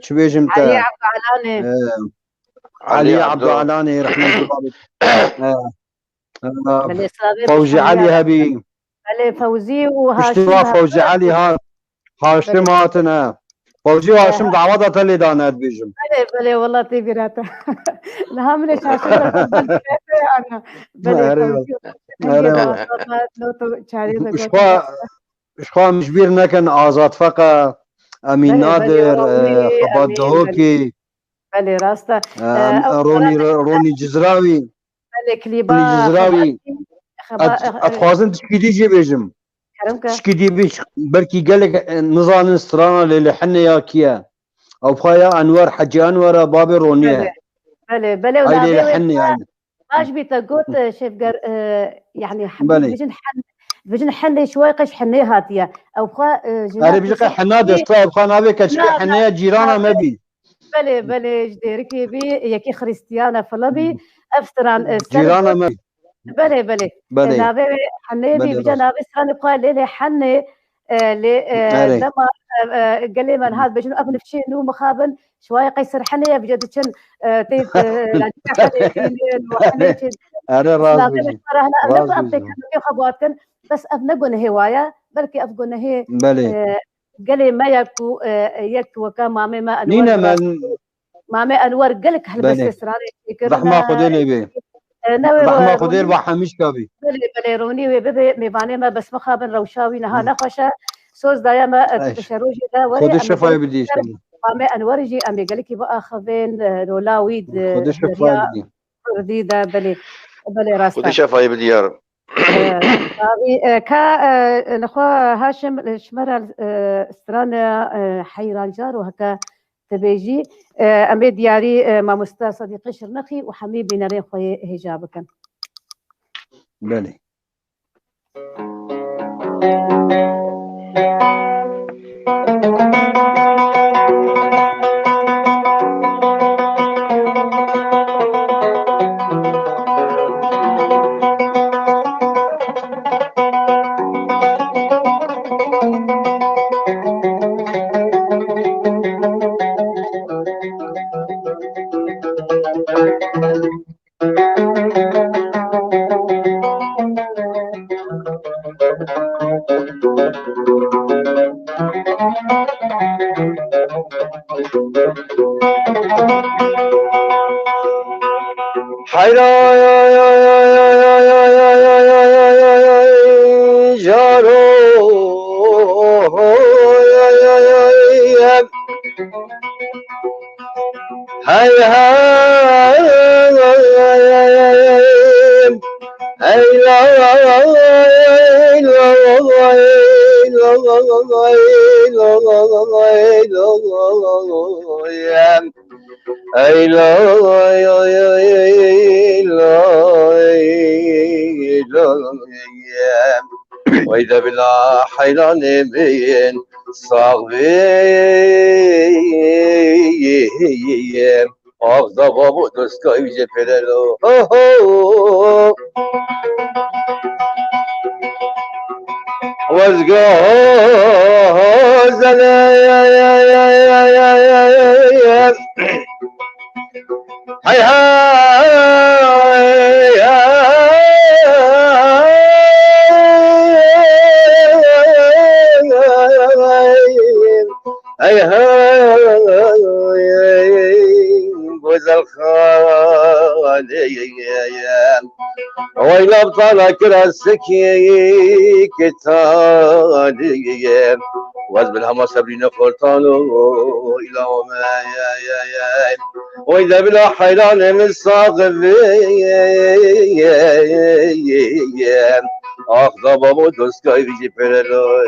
شو بيجن علي عبد العلاني علي عبد العلاني رحمه الله فوزي علي هبي علي فوزي وهاشم فوزي علي هاشم هاتنا فوزي وهاشم دعوات اللي دانات بيجم بلي والله طيبي راتا لها من شاشة انا بلي شخوا مجبيرنا كان آزاد فقا امين نادر خباد دهوكي بلي راستا روني جزراوي بلي كليبا جزراوي اتخوازن تشكيدي جي بيجم تشكيدي بيش بركي قالك نظام استرانا اللي حنا يا كيا او بخايا انور حجي انور بابي رونيه بلي هاي حنا يعني اش بيتقوت شيف يعني بيجن حنا شوي قش حنا هاتيه او بخا انا بيجي حنا دستا بخا نابي كشكي حنا جيرانا ما بي بلي جديركي بي يكي خريستيانا فلبي افتران جيرانا ما بلي نابي حني بي بجا نابي سران بقى لي حني لما قال لي من هذا بجن ابن في شيء نو مخابن شويه قيصر حني بجد تشن تيت انا راسي خبواتكن بس ابنقون هوايه بلكي افقون هي بلي قال ما يكو وكان مامي ما انور نينا مامي انور قالك هل بس اسرار رحمه خديلي بي رحمه خديل وحميش كابي بلي روني وبيبي ميباني ما بس مخابن روشاوي نها نخشه سوز دايا ما تشروجي دا وري خد الشفاي بديش مامي انور جي امي قالك بقى خبين رولاويد خد الشفاي بدي رديده بلي راستا خد الشفاي بدي يا رب كا نخوا هاشم شمرة استرانا حيران جار وهكا تبيجي أمي دياري ماموستا صديقي شرنخي وحمي بينارين خوي هجابكن. بله وإذا بلا حيران بين صاغبي أغضب أبو دسكاي جفللو وزقوز هاي ويلا بطلع كراسكي كتالي وزب الهما سبرين فلطانو إلى وما وإذا بلا حيران من صاغبي أخذ بابو دوسكاي بيجي فرلوي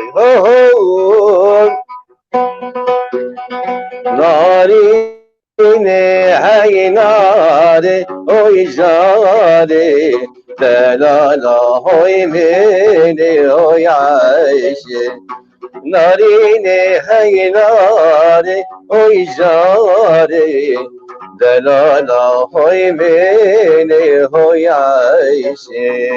ناري هاي ناري اوي جاري دلالا هوي ميني هوي عايشي ناريني هاي ناري اوي جاري دلالا هوي ميني هوي عايشي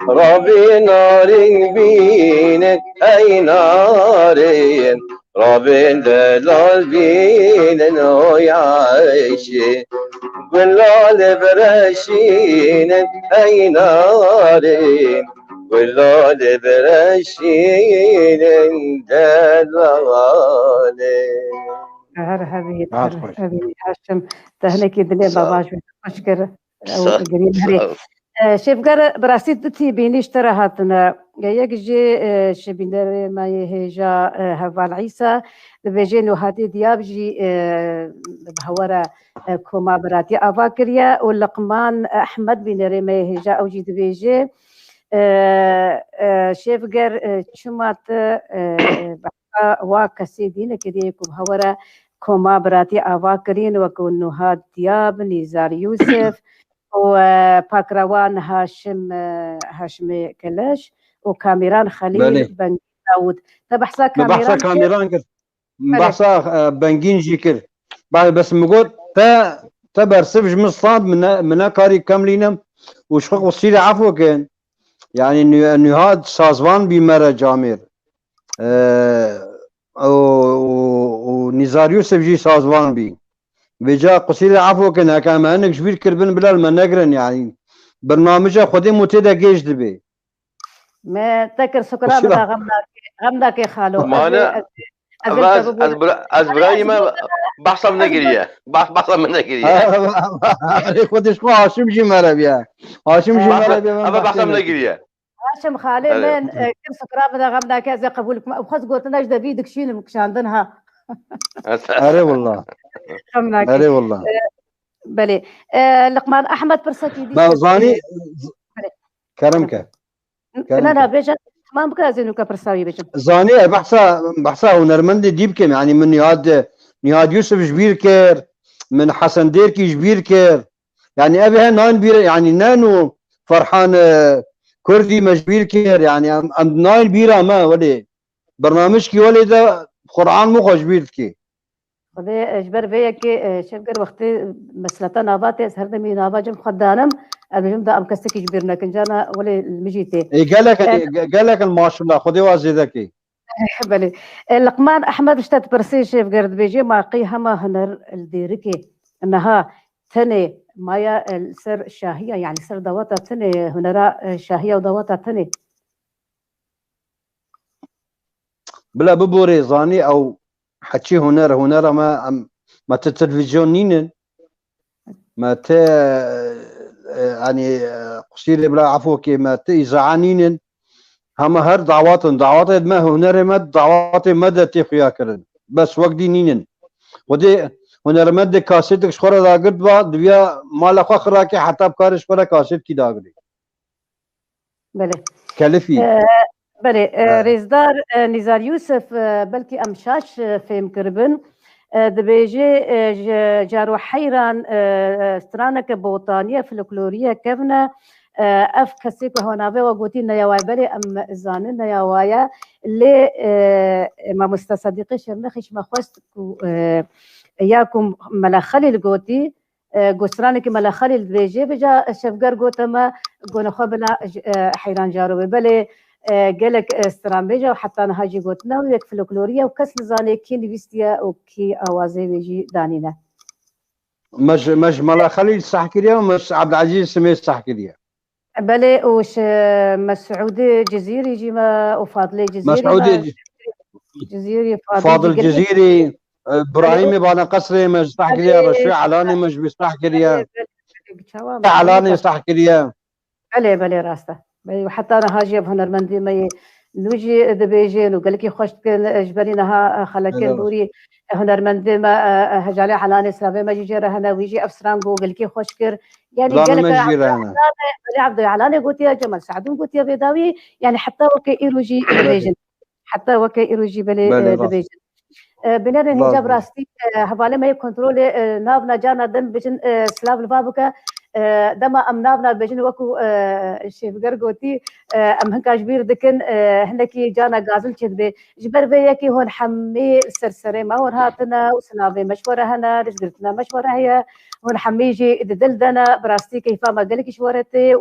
ربي نارين بينك أي نارين ربي دلال بينن هوي عايشي بالله برشينك أي نارين بالله برشينن دلالي هذه هاشم تهنيكي دلي باباش أشكر قريب هري شفقر براسي دتي بينيش ترى هاتنا يك جي شبينر ما يهجا هفال عيسى بيجينو هادي ديابجي بهورا كوما براتي افاكريا ولقمان احمد بينر ما يهجا او جي بيجي شفقر شمات واكسي دين كدي بهورا كوما براتي افاكرين وكونو هاد دياب نزار يوسف وباكروان هاشم كلاش وكاميران خليل بن داود تبحثا كاميران كر بحثا بنجين جيكر بعد بس مقول تا برسفج مصاب من كاري كاملينم وشخ وصير عفو كان يعني انه هاد سازوان بمرة جامير ونزار يوسف جي سازوان بي بجا قصيدة عفو كنا كما انك شبير كربن بلال ما نقرن يعني برنامجها خدي متدا جيش دبي ما تكر سكرا بدا غمداك خالو از برای ما بحثم نگیریه بحثم نگیریه خودش خو هاشم جی مربیه هاشم جی مربیه اما بحثم نگیریه هاشم خالي من كم سكراب دا غمنا كذا قبولكم وخذ قلت ناش دا بيدك شيل مكشاندنها اري والله اري والله بلي لقمان احمد برسكي دي زاني كرمك انا بيجا ما بكره زينو كبرساوي بيجا زاني بحثا هنرمند ديب كم يعني من نهاد يوسف جبير كير من حسن ديركي جبير كير يعني ابي نان بير يعني نانو فرحان كردي مجبير كير يعني ام ناين بيرا ما ولي برنامج كي ولي ده قرآن مو خوش بيركي خدي اجبر بيا كي شفقر وقتي مسلطه نابات هر دمي نابا جم خدانم المهم ده ام كستك جبرنا كنجانا ولي المجيتي قال لك ما شاء الله خدي وازي ذكي بلي لقمان احمد اشتت برسي شفقر بيجي ما قيهما هنر الديركي انها ثاني مايا السر شاهيه يعني سر دواتا ثاني هنرا شاهيه ودواتا ثاني بلا ببوري زاني او حكي هنر ما تلفزيون نينن ما ت يعني قصير بلا عفو كي ما تيزعا نينن هم هر دعوات ما هنر مد دعوات مد تخيا كرن بس وقت نينن ودي هنر مد كاسيت شخوره دا قد با دبيا مال فخره كي حتى بكارش برا كاسيت كي داغلي بله كلفي بله ريزدار نزار يوسف بلكي امشاش في مكربن دبيجي جارو حيران سترانك بوطانيه فلكلوريه كفنا اف كسيك هونابه وقوتي نياواي بلي ام زانن نياوايا اللي ما مستصدقي شرنخش ما خوستكو اياكم ملخلي القوتي قسرانك ملخلي البيجي بجا شفقر قوتما قونخو بلا حيران جارو بلي قالك استران بيجا وحتى انا هاجي قوتنا ويك فلكلوريه وكس نزاني كي نفيستيا وكي اوازي بيجي دانينا مش ملخلي صح كريا ومش عبد العزيز سمي صح كريا بلي وش مسعود جزيري جيما وفاضلي جزيري مسعود جزيري فاضل جزيري ابراهيم بانا قصري مش صح كريا رشيع علاني مش بصح كريا علاني صح كريا بلي راسته وحتى انا هاجي بهنرمندي ما نوجي دبيجين وقال لك خوش اجبرينها خلكن بوري هنرمندي ما هجالي علاني سابي ما جيرا هنا ويجي افسران قال لك خوش كر يعني قال لك عبد علاني قلت يا جمال سعدون قلت يا بيداوي يعني حتى وكي ايروجي دبيجن حتى وكي ايروجي بلي دبيجن بنر الحجاب راستي حواله ما كنترول نابنا جانا دم بجن سلاف البابك دما ام نابنا بجن وكو شيفغر قوتي ام هنكاش بير دكن هنكي جانا غازل چدبه جبر بيكي هون حمي سرسري ما ور هاتنا وسنابي مشوره هنا رجلتنا مشوره هي هون حميجي دلدنا براستي كيفا ما قالك شورتي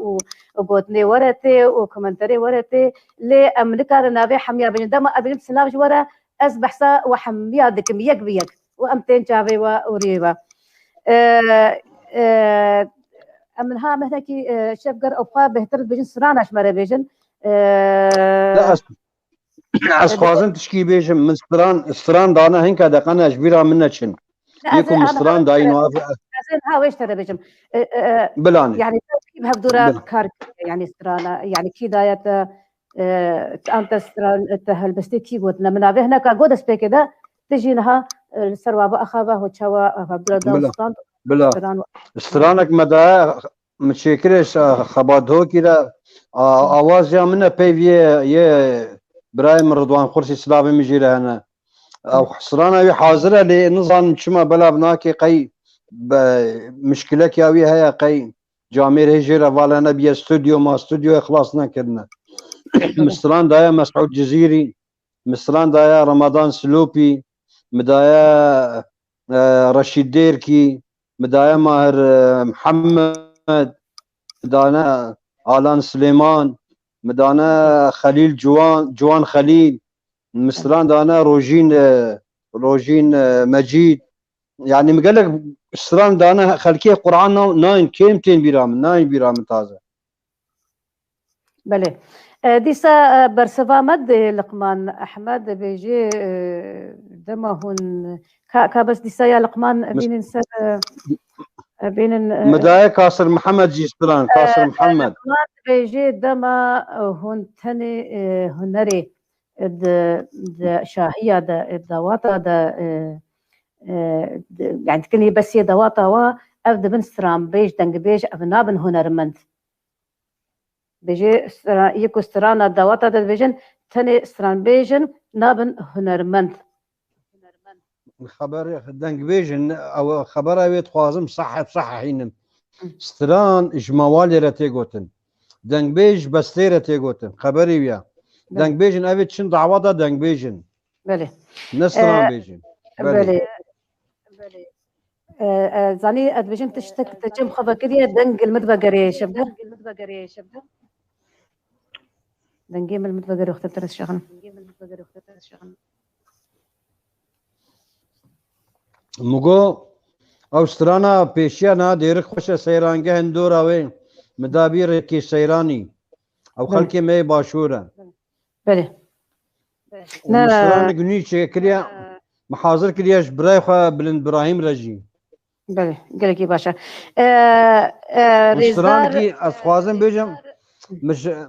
وقوتني ورتي وكومنتري ورتي لي املكار نابي حميا بجن دما ابن سلاف جوره از بحثا وحميا دكم يك بيك وامتين جابي وريبا منها مهنكي شفقر اوقا بهتر بجن سراناش مره بجن لا از خوازن تشكي بيجن من ستران دانا هنكا دقنا اجبيرا منا چن يكم ستران داين وافق زين ها ويش ترى بجم بلاني يعني تركيب هبدورا كار يعني سترانا يعني كي دايت انت ستران تهلبستي كي قلنا من هنا كان سبيك كده تجي لها السروابه اخابه وتشوا هبدورا داوستان بلا سترانك مدى متشكرش خبادو كده آواز يا منا بيفيه يه برايم رضوان خرسي سلابي مجيره هنا او سترانا حاضره لنظام شما بلا بناكي قي مشكله كياوي هي قي جامير هجره ولا نبي استوديو ما استوديو اخلاصنا كدنا مستران دايا مسعود جزيري مستران دايا رمضان سلوبي مدايا رشيد ديركي مدايا ماهر محمد مدانا آلان سليمان مدانا خليل جوان خليل مستران دانا روجين مجيد يعني مقالك مستران دانا خلكيه قرآن ناين كيمتين بيرام ناين بيرام تازه بله ديسا برسفا مد لقمان أحمد بيجي دما هون كابس ديسا يا لقمان بين نسر بين مدايا كاسر محمد جيستران كاسر محمد لقمان بيجي دما هون تاني هنري شاهية دواتا يعني تكني بس دواتا و أبدا بن سترام بيج دنج بيج أبنابن هنرمند بيجي يكو سترانا دواتا دبيجن تاني ستران بيجن نابن هنرمند خبر دنگ بيجن او خبر اويت خوازم صح حين ستران اجموالي رتي قوتن دنگ بيج بستي رتي قوتن خبري ويا دنگ بيجن اويت شن دعوة دنگ بيجن بله نستران بيجن بله زاني ادبيجن تشتك تجم خبكريا دنگ المدبقري شبدر دنجيم المدبقري وقت ترس شغن مگو اوسترانا پیشیانا دیر خوش سیرانگه هندورا وی مدابیر کی سیرانی او خلکی می باشوره بله اوسترانا گنی چه کریا محاضر کریاش برای خواه بلند براهیم رجی بله گلکی باشا اوسترانا کی از خوازم بیجم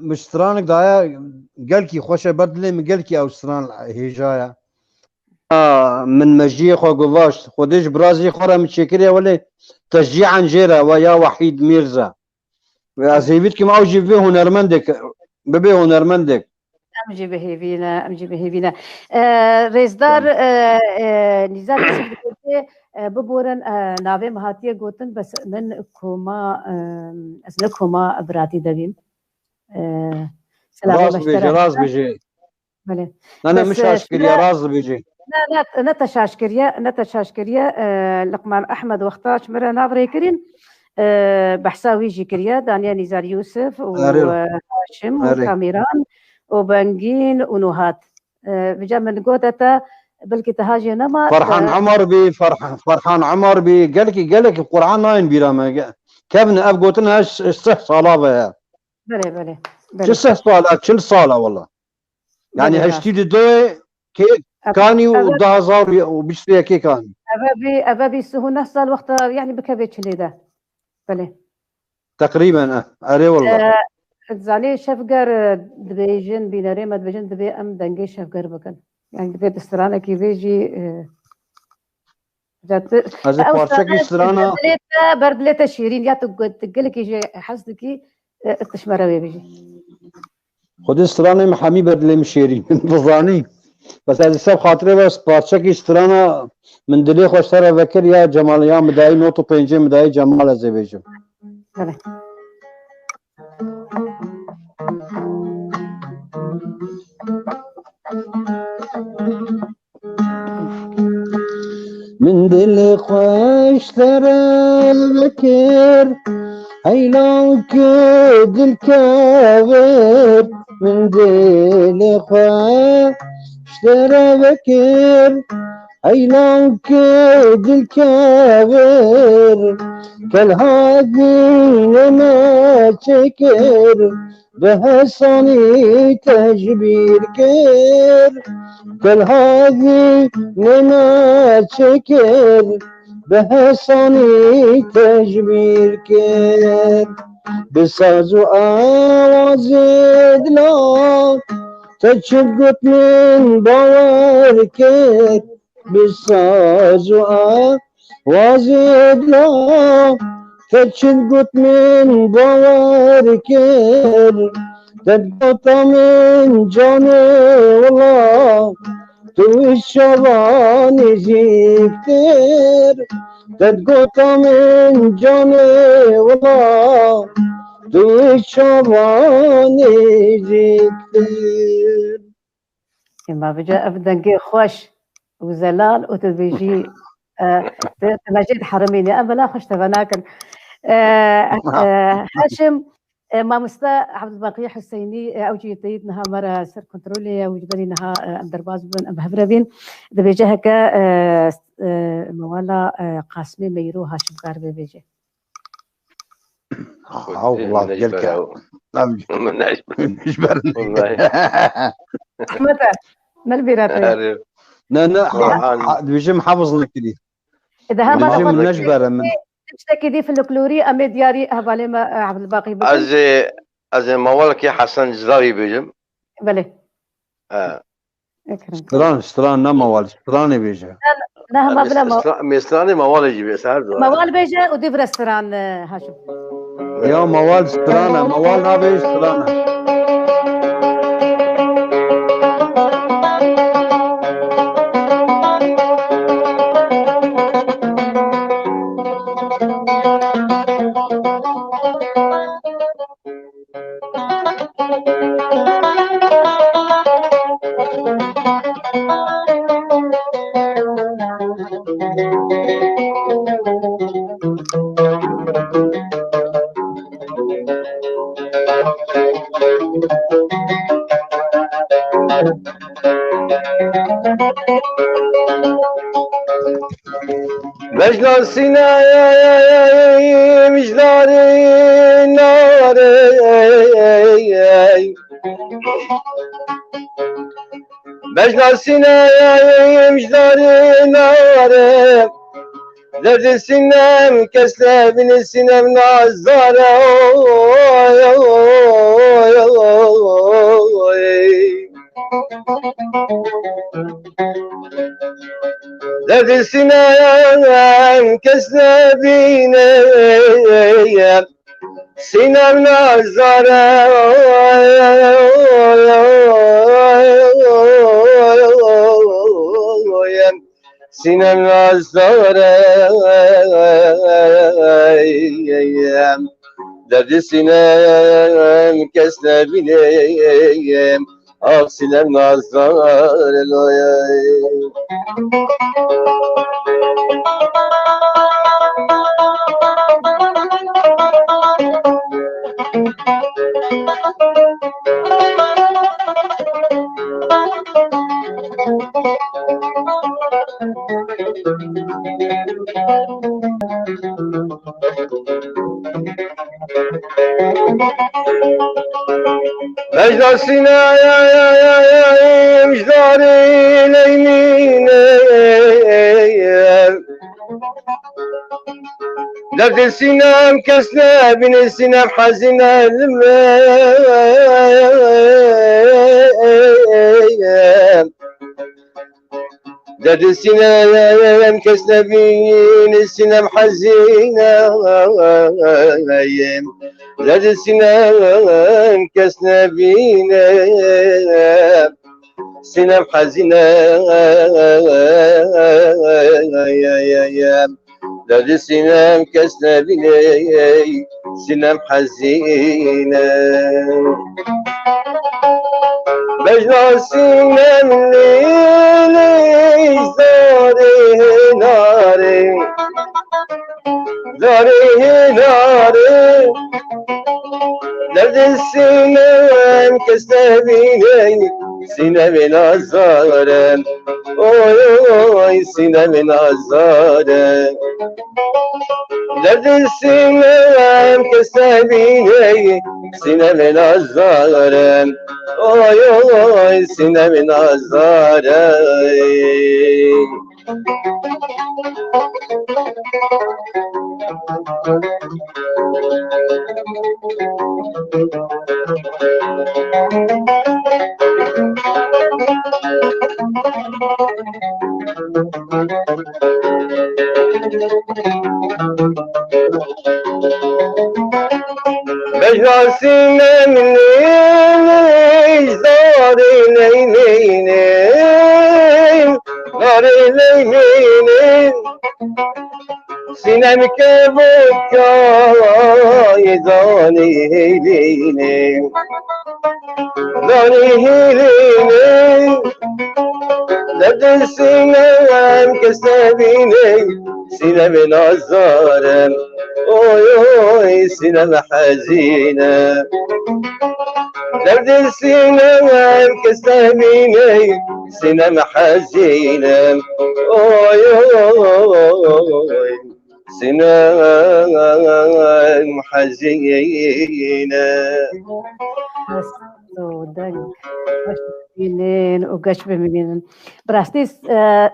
مش سترانك دايا قالكي خوشه بدلي من قالكي اوستران هيجايا من مجيء خو قواش خودش برازي خورا متشكريا ولا تشجيعا جيرا ويا وحيد ميرزا وازيبتكم اوجي به هنرمندك ببي هنرمندك امجي بهيبينا ريزدار نزار ببورن ناوي مهاتيه قوتن بس من كوما ازنكوما ابراتي دبيم راز بيجي بله انا مش اشكريا راز بيجي لا نتشاشكريا لقمان احمد وقتاش مرة نافري كرين بحساوي جيكريا دانيا نزار يوسف وهاشم وكاميران وبنجين ونوهات بجا من قوتتا بلكي تهاجي نما فرحان عمر بي قالك القرآن ناين بيرا كابن اب قوتنا السه صلابه بله شو صالة كل صالة والله يعني هشتي دوي كي كاني و10000 وبيشتري كي كاني أبابي سهونة صار وقت يعني بكبيتش ليدا بله تقريبا أري والله زاني شفقر دبيجن بيناري ما دبيجن دبي أم دنجي شفقر بكن يعني دبي تسترانا كي بيجي هذا بارشك استرانا بردلتا شيرين يا تقولك يجي حسدكي التشمراوي بيجي خود استرانا محامي بدلي مشيرين بظاني بس هذا سب خاطري بس بارشك استرانا من دلي خوش ترى فكر يا جمال يا مداي نوتو بينجي مداي جمال ازبيجو من دل خوش ترى فكر هيلو كدل كافر من دل خوش ترى فكر هيلو كدل كافر كالهادي ما شكر بهساني تجبير كر كالهادي ما شكر بهساني تجبير كر بساز آواز لا تشقط من باور كر بساز آواز لا تشقط من باور كر تدقط من جاني والله تو الشبان زيكتر تدقط من جاني والله تو الشبان زيكتر ما بجا أبدا خوش وزلال وتبيجي مجيد حرميني أما لا خش تبناكن هاشم ما مستا عبد الباقي حسيني اوجي تيدنها مرة سر كنترولي وجبرينها اندرباز بن ابهبربين دبيجه هكا موالا قاسمي ميرو هاشم قاربي بيجي والله قلك مش برد والله متى ما البيراتي عارف لا بيجي حافظ لك دي اذا هم بيجي انا من نجبر من تشتكي دي في الكلوري ام دياري هبالي ما عبد الباقي از موالك يا حسن جزاوي بيجم بله ستران نما وال ستراني بيجي لا هم بلا مستراني موال يجي بيسار موال بيجي ودي برستران هاشم يا موال سترانة موال نابي سترانة مجنون سيناي مجداري ناري مجنون سيناي مجداري ناري درد السنام كسلة بن السنام نعزارة درد السنام كسلة بن السنام نعزارة سنم نازداره درد سنم کس نبینیم آه سنم نازداره مجد سنا يا مجداري ليميني درد السنام كسنا بين السنام حزنا درد السنام كسنا بين السنام حزينة درد السنام كسنا بين السنام حزينة درد السنام كسنا بين السنام حزينة مجنون سنام ليلي زاري ناري زاري ناري درد السنام كسبيني سنام نازارم اوي سنام نازارم درد السنام كسبيني سنام نازارم اوي سنام نازارم مجنون سنم ليلي زاري ليليني زاري ليليني سنم كبكاي زاني هيليني زاني هيليني درد السنام كسبيني سنم نازارم اوي سنم حزينة درد السنام كسبيني سنم حزينة اوي سنان حزينة ودق بمینن و گشت بمینن براستی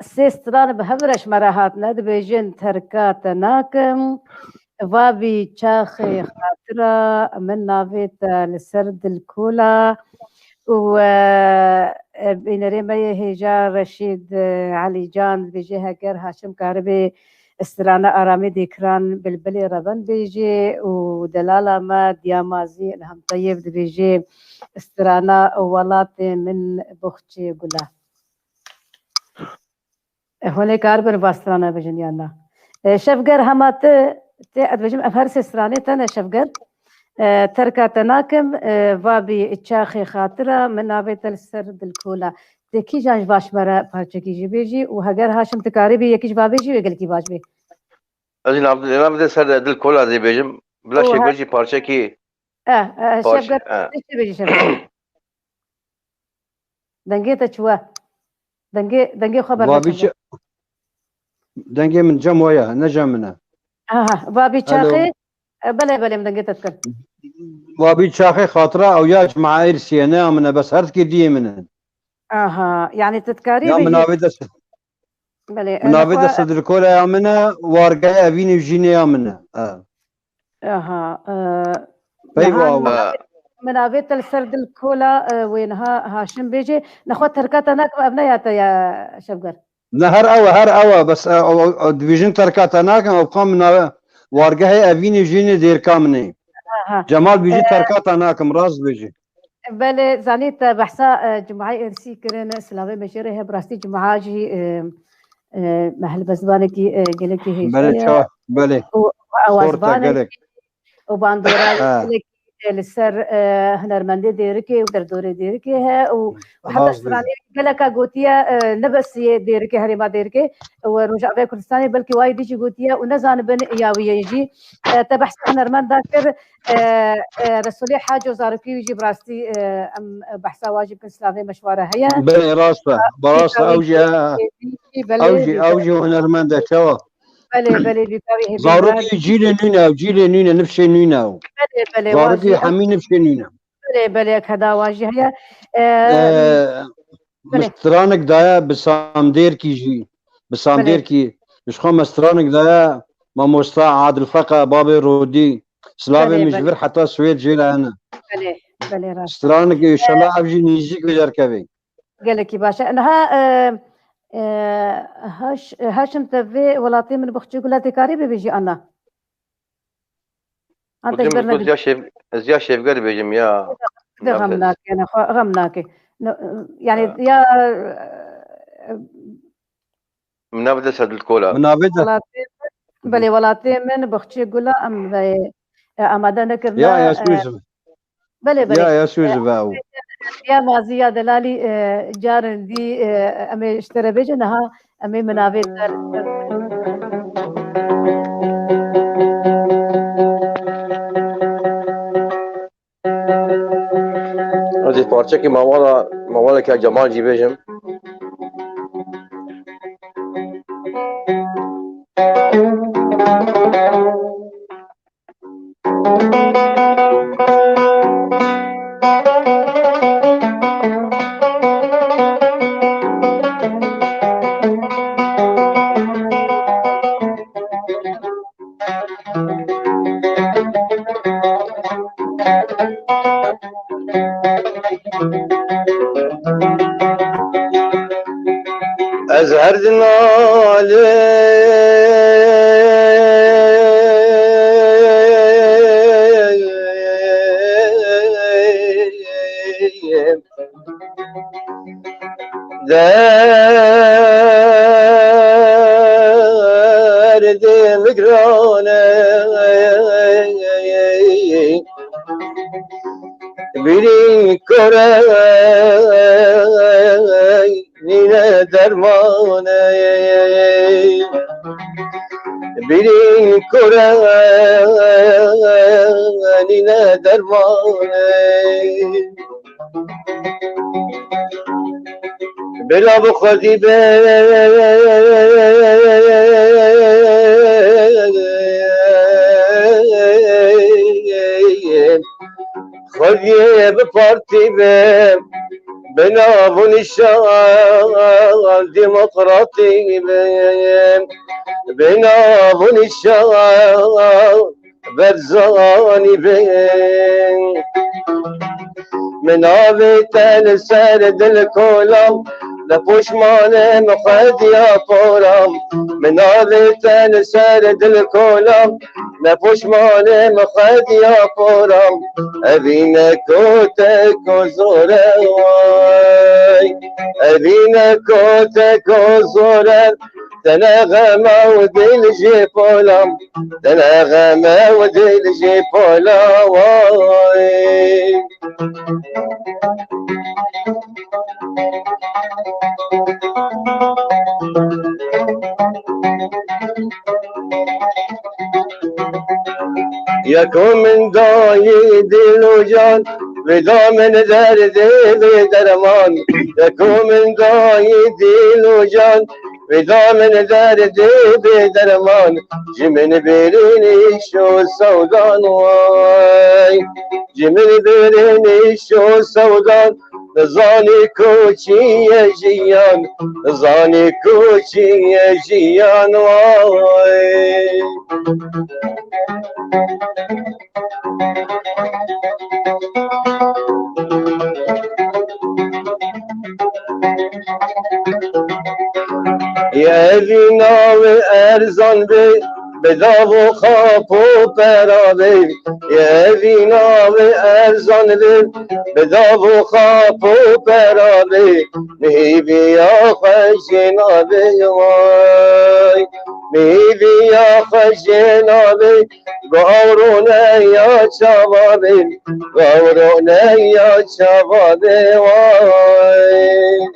سیستران به هفرش مراحات ند بیجن ترکات ناکم و بی چاخ خاطره من نافت لسرد الكولا و بینری می هجار رشید علی جان بیجه هگر هاشم کاربی استرانه آرامی دیکران بلبلی ربن بیجه و دلاله ما دیامازی هم طیب بیجه استرانه ولات من بخچه گلا هونه کار بر باسترانه بجن یانا شفگر همات تأد بجم أفهرس استرانه تنا شفگر تركة تناكم وابي اتشاخي خاطرة من نابت السرد الكولا تكي جانج باش مرا بارچكي جي بيجي وهجر هاشم تكاربي يكيش بابيجي ويقل كي باش بي أجل عبد الإمام ده سر دل كل هذه بيجم بلا شيء بيجي بارشة كي شفقر ايش بيجي شفقر دنگي تشوا دنگي خبر وابي دنگي من جم ويا نجمنا وابي تشاخي بلا من دنگي تذكر وابي تشاخي خاطرة أو يا جماعة إرسينا من بس هرت كدي منن يعني تذكاري يا منابد منابد صدر كولا يا منا وارجع أبيني وجيني يا منا منابت السرد الكولا وينها هاشم بيجي ناخذ تركات هناك ابنيات يا شبقر لا هر أوا بس ديفيجن تركات هناك وقام من وارجع أبيني وجيني دير كامني جمال بيجي تركات هناك مراز بيجي بله زانيت بحثا جمعي ارسي كرن سلامي مشيره براستي جمعه جي محل بزبانكي قلكي هي بله بله وازبانك وباندورا لسر هنرمندي ديركي ودردوري ديركي ها وحتى استراليا قالك قوتيا نبس ديركي هريما ديركي ورجع في كردستاني بلكي وايد يجي قوتيا ونزان بن ياوي يجي تبحث هنرمند ذاكر رسولي حاجه وزاركي يجي براستي ام بحثا واجب كن سلافي مشواره هي بلي راسته اوجي هنرمند شوا بله بيكاوي زاركي جيل نينا نفشي نينا بله زاركي حمي نفشي نينا بله كذا واجه هي مسترانك دايا بسامدير كي جي بسامدير كي شخو مسترانك دايا ما مستع عادل فقا بابي رودي سلافي مجبر حتى سويد جيلا انا بله راس مسترانك ان شاء الله ابجي نيجيك ويركبي قال لك باشا انها هاشم تفي ولاتي من بخشي قلاتي كاري بيجي انا انت جبرنا زيا شيف قال بيجي يا غمناك انا غمناك يعني يا منابد سد الكولا منابد بلي ولاتي من بخشي قلا ام امادنا كرنا يا سويسف بلي يا سويسف يا مازيا دلالي جار دي امي اشترى بيجنها امي منابد هذه بارچه کی موالا که جمال جی بیجم أزهر دنالي دار دي مقرانة بيني كراي نينا درمانة بيني كراي نينا درمانة بلا بخدي ببارتي بنابون الشغال ديمقراطي بنابون الشغال برزاني من آبتن سرد الكلام لپوش مال مخد یا پورم من آبتن سرد الکلام لپوش مال مخد یا پورم اوین کتک و زوره وای اوین کتک و زوره تنغمه و دل جی پولم تنغمه و دل جی پولا وای يكون من داي دل جان ودا من درد بدرمان يكون من داي دل جان ودا من درد بدرمان جمن بريني شو سودان واي جمن بريني شو سودان زاني كوچي جيان زاني كوچي جيان واي يا ذينا وارزان بي بداو خاپو پرابی یوینا و ارزان بی بداو خاپو پرابی میویا خجنا بی وای میویا خجنا بی گورونه یا چوابی گورونه یا چوابی وای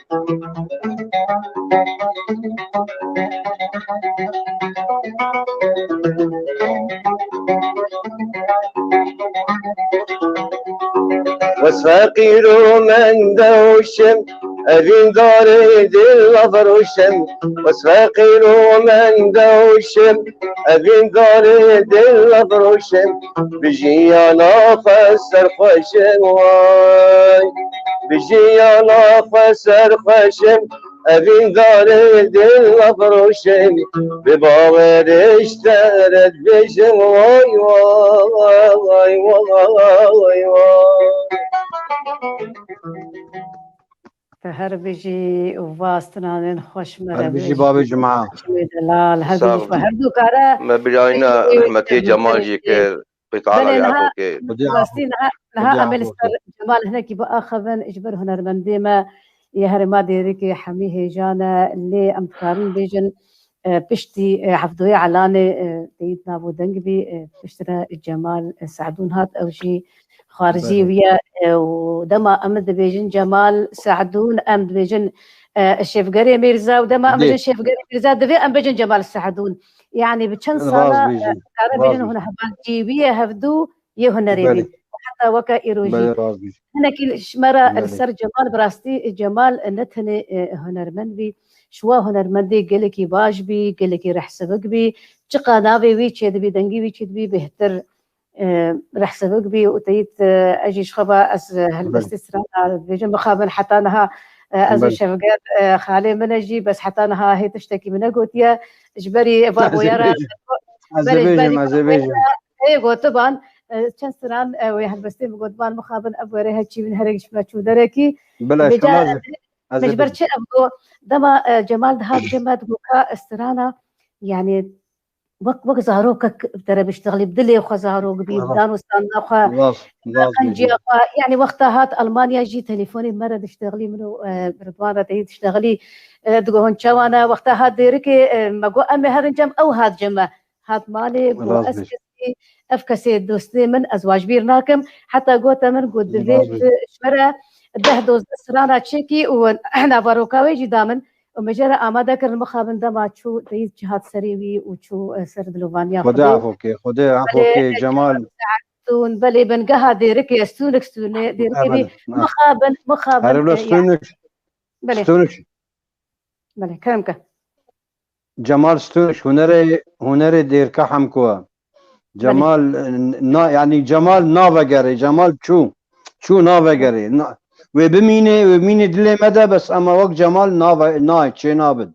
وسفقير من دوشم أبين داري دل أفروشم وسفقير من دوشم أبين داري دل أفروشم بجي أنا خسر خشم واي بجي أنا خسر خشم أبين داري دل أفروشم بباورش ترد بجم واي واي واي واي واي هر بيجي وواستنان خوش مرة هر بيجي باب جماعة دلال هر بيجي فهر دو كارا ما بلاينا رحمتي جمال جي كير بيطالع يعفو كير واستين لها أمل استر جمال هناك بقى خبن إجبر هنرمندي ما يهر ما ديريكي حميه جانا اللي أمكارن بيجن بشتي عفدوية علاني تيتنا بودنج بي بشترا جمال سعدون هات أو شي خارجي ويا ودما أمد بيجن جمال سعدون أمد بيجن الشيف قري ميرزا ودما أمد الشيف قري ميرزا دفي أم بيجن جمال سعدون يعني بتشن صالة كان بيجن هنا هبال جيبية هفدو يهنا ريبين حتى وكا إيروجي هنا كل شمرة السر جمال براستي جمال نتهني هنرمن بي شوا هنرمندي قلكي باش بي قلكي رح سبق بي چقا ناوي وي چيد بي دنگي وي چيد بي بهتر رح سبق بي وتيت اجي شخبا از هالبستي سران بيجن بخابن حتى انها از شفقات خالي من اجي بس حتى انها هي تشتكي من قوتيا اجبري بابو يرى اي قوتبان چند سران وي هالبستي بقوتبان مخابن ابوري هاتشي من هرقش ما چو دركي بلاش مجبر چه ابو دما جمال دهات جماد بوكا استرانا يعني وق زهروك ترى بيشتغلي بدلي وخا زهروك بيبدان وستانا وخا خنجي يعني وقتها هات المانيا جي تليفوني مره تشتغلي منو رضوانه تشتغلي دغون شوانا وقتها هات ديركي ماغو امي هرنجم او هات جمع هات مالي واسكسي افكسي دوستي من ازواج بيرناكم حتى قوت من قد بيت شمره ده دوز سرانا تشيكي واحنا باروكاوي جي دامن ومجرى آماده کردن مخابن دما چو تیز جهات سریوی و چو سرد لوبانیا خدا عفوك جمال تون بلي بنقها ديركي استونك ستوني ديركي بي مخابن هرولو ستونك بلي كرمك جمال ستونك هنري ديركا حمكوا جمال يعني جمال نافقري جمال شو شو نافا قري وبميني دلي مدى بس اما وقت جمال نافا نايت شي نابد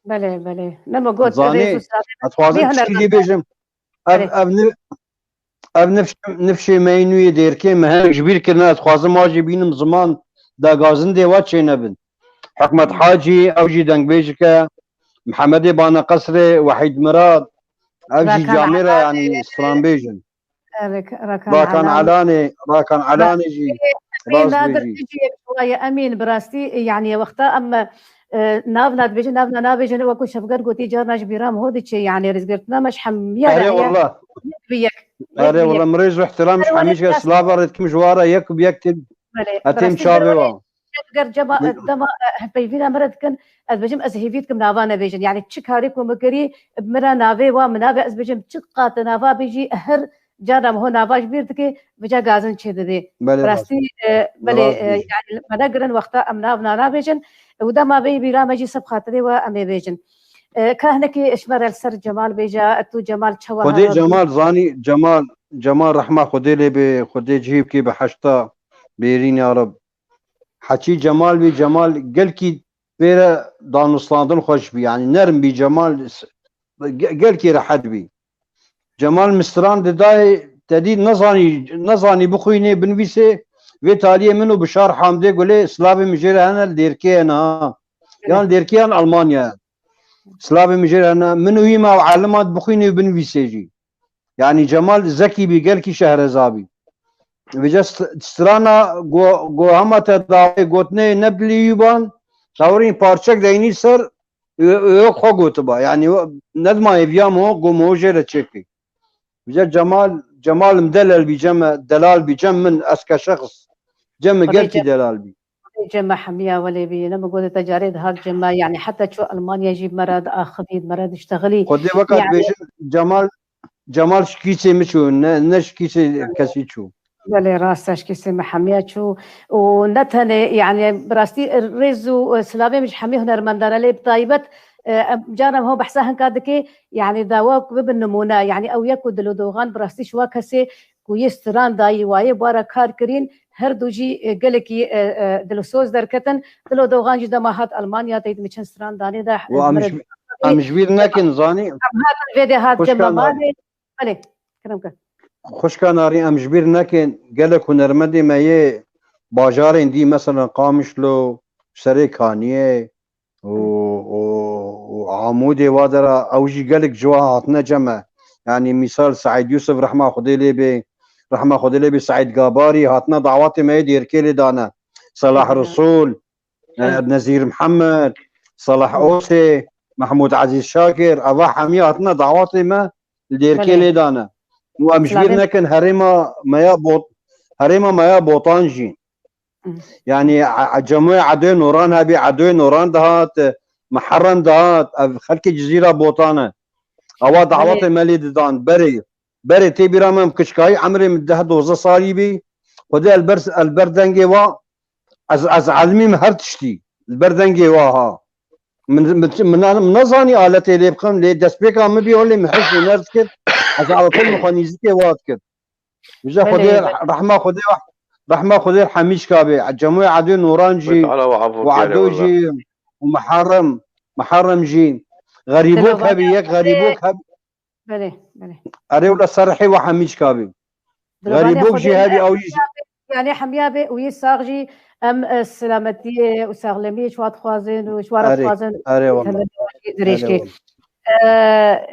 بله نما قلت زاني ريزو اتوازن تشكيلي بيجم اب نفشي مينوي ديركي مهم جبير كنا اتخوازن ماجي بينم زمان دا غازن دي واتشي نبن حكمت حاجي اوجي دنگ بيجكا محمد بانا قصري وحيد مراد اوجي جاميرا يعني سترامبيجن راكان علاني جي نادر تجي شوية امين براستي يعني وقتها اما ناف بيجن وكو شفقر قوتي جارنا جبيرام هودي شي يعني رزقتنا مش حمية اري والله اري والله مريز واحترام مش حميش سلافا ريتك مجوارا يك بيكتب اتم شابوا شفقر جبا دما بيفينا مرد كن از بجم از هيفيتكم نافانا بيجن يعني تشكاريكو مكري بمرا نافي ومنافي از بجم تشقات نافا بيجي اهر جارم هو نافاش بيرتكي بجا غازن شي دي براستي بلي يعني مدقرن وقتا امنا بنا بيجن ودا ما بي بيرا ماجي سب خاطري وامي بيجن كهنكي اشمر السر جمال بيجا تو جمال تشوا خدي جمال زاني جمال رحمه خدي لي خدي جيب كي بحشتا بيرين يا رب حكي جمال بي جمال قلكي بيرا دانوسلاندن خوش بي يعني نرم بي جمال قلكي رحد بي جمال مستران داي تدي نزاني بخويني بنفيسي في تاليه منو بشار حامدي قولي سلافي مجيري انا ديركي انا يعني ديركي انا المانيا سلافي مجيري انا منو يما وعلمات بخويني بنفيسي جي يعني جمال زكي بيقلكي شهرزابي بجست سترانا جو هما تداوي قوتني نبلي يبان تاورين بارچك ديني سر يوك خو قوتبا يعني ندما يفيامو قو موجه لتشكي بجد جمال مدلل بجم دلال بجم من اسكا شخص جم قلتي دلال بي جمع حمية ولا بي لما قلت تجاريد هاد جمع يعني حتى شو المانيا يجيب مرض اخذيد مرض اشتغلي خدي وقت يعني بيجن جمال شكيسي مشو نشكيسي كسي شو بله راستش كيسي محمية شو ونتهني يعني براستي الريزو سلافي مش حميه هنرمندانا لي بطايبت جانم هو بحساهن كادكي يعني داواك ببنمونا يعني او يكو دلو دوغان براستي شوا كسي كويستران داي واي بارا كار كرين هر دوجي قلكي دلو سوز دركتن دلو دوغان جدا ما هات المانيا تيد ميشن ستران داني دا امجبير نكن زاني هات الفيديو هات جمع مالي بله كلامك خوش كاناري امجبير نكن قالك هنرمندي ما يه باجارين دي مثلا قامشلو سري كانيه وعمودي وادرا اوجي قالك جواهاتنا جمع يعني مثال سعيد يوسف رحمه خدي لي سعيد قاباري هاتنا دعواتي ما يدير كيلي دانا صلاح رسول نزير محمد صلاح اوسي محمود عزيز شاكر ابا حميه هاتنا دعواتي ما دير كيلي دانا ومشبيرنا كان هريما ما يا بوطانجي يعني جموع عدوي نوران هبي عدوي نوران دهات محرم دهات خلك جزيره بوطانه او دعوات مالي دان بري تي برامم كشكاي عمري مده دوزه صاريبي خدي البردنجي وا از علمي مهرتشتي البردنجي واها من نظاني آلتي اللي بقم لي دسبيكا ما بيقول لي محس نرسكت از على طول مخانيزتي واتكت بجا خدي رحمه خدي حميش كابي الجموع عدو نورانجي وعدوجي ومحرم جي غريبوك هبي بله اري ولا صرحي وحميش كابي غريبوك جي هبي او يجي يعني حميابي ويساغجي ام السلامتيه وساغلمي شوات خوازين وشوار خوازين اري والله دريشكي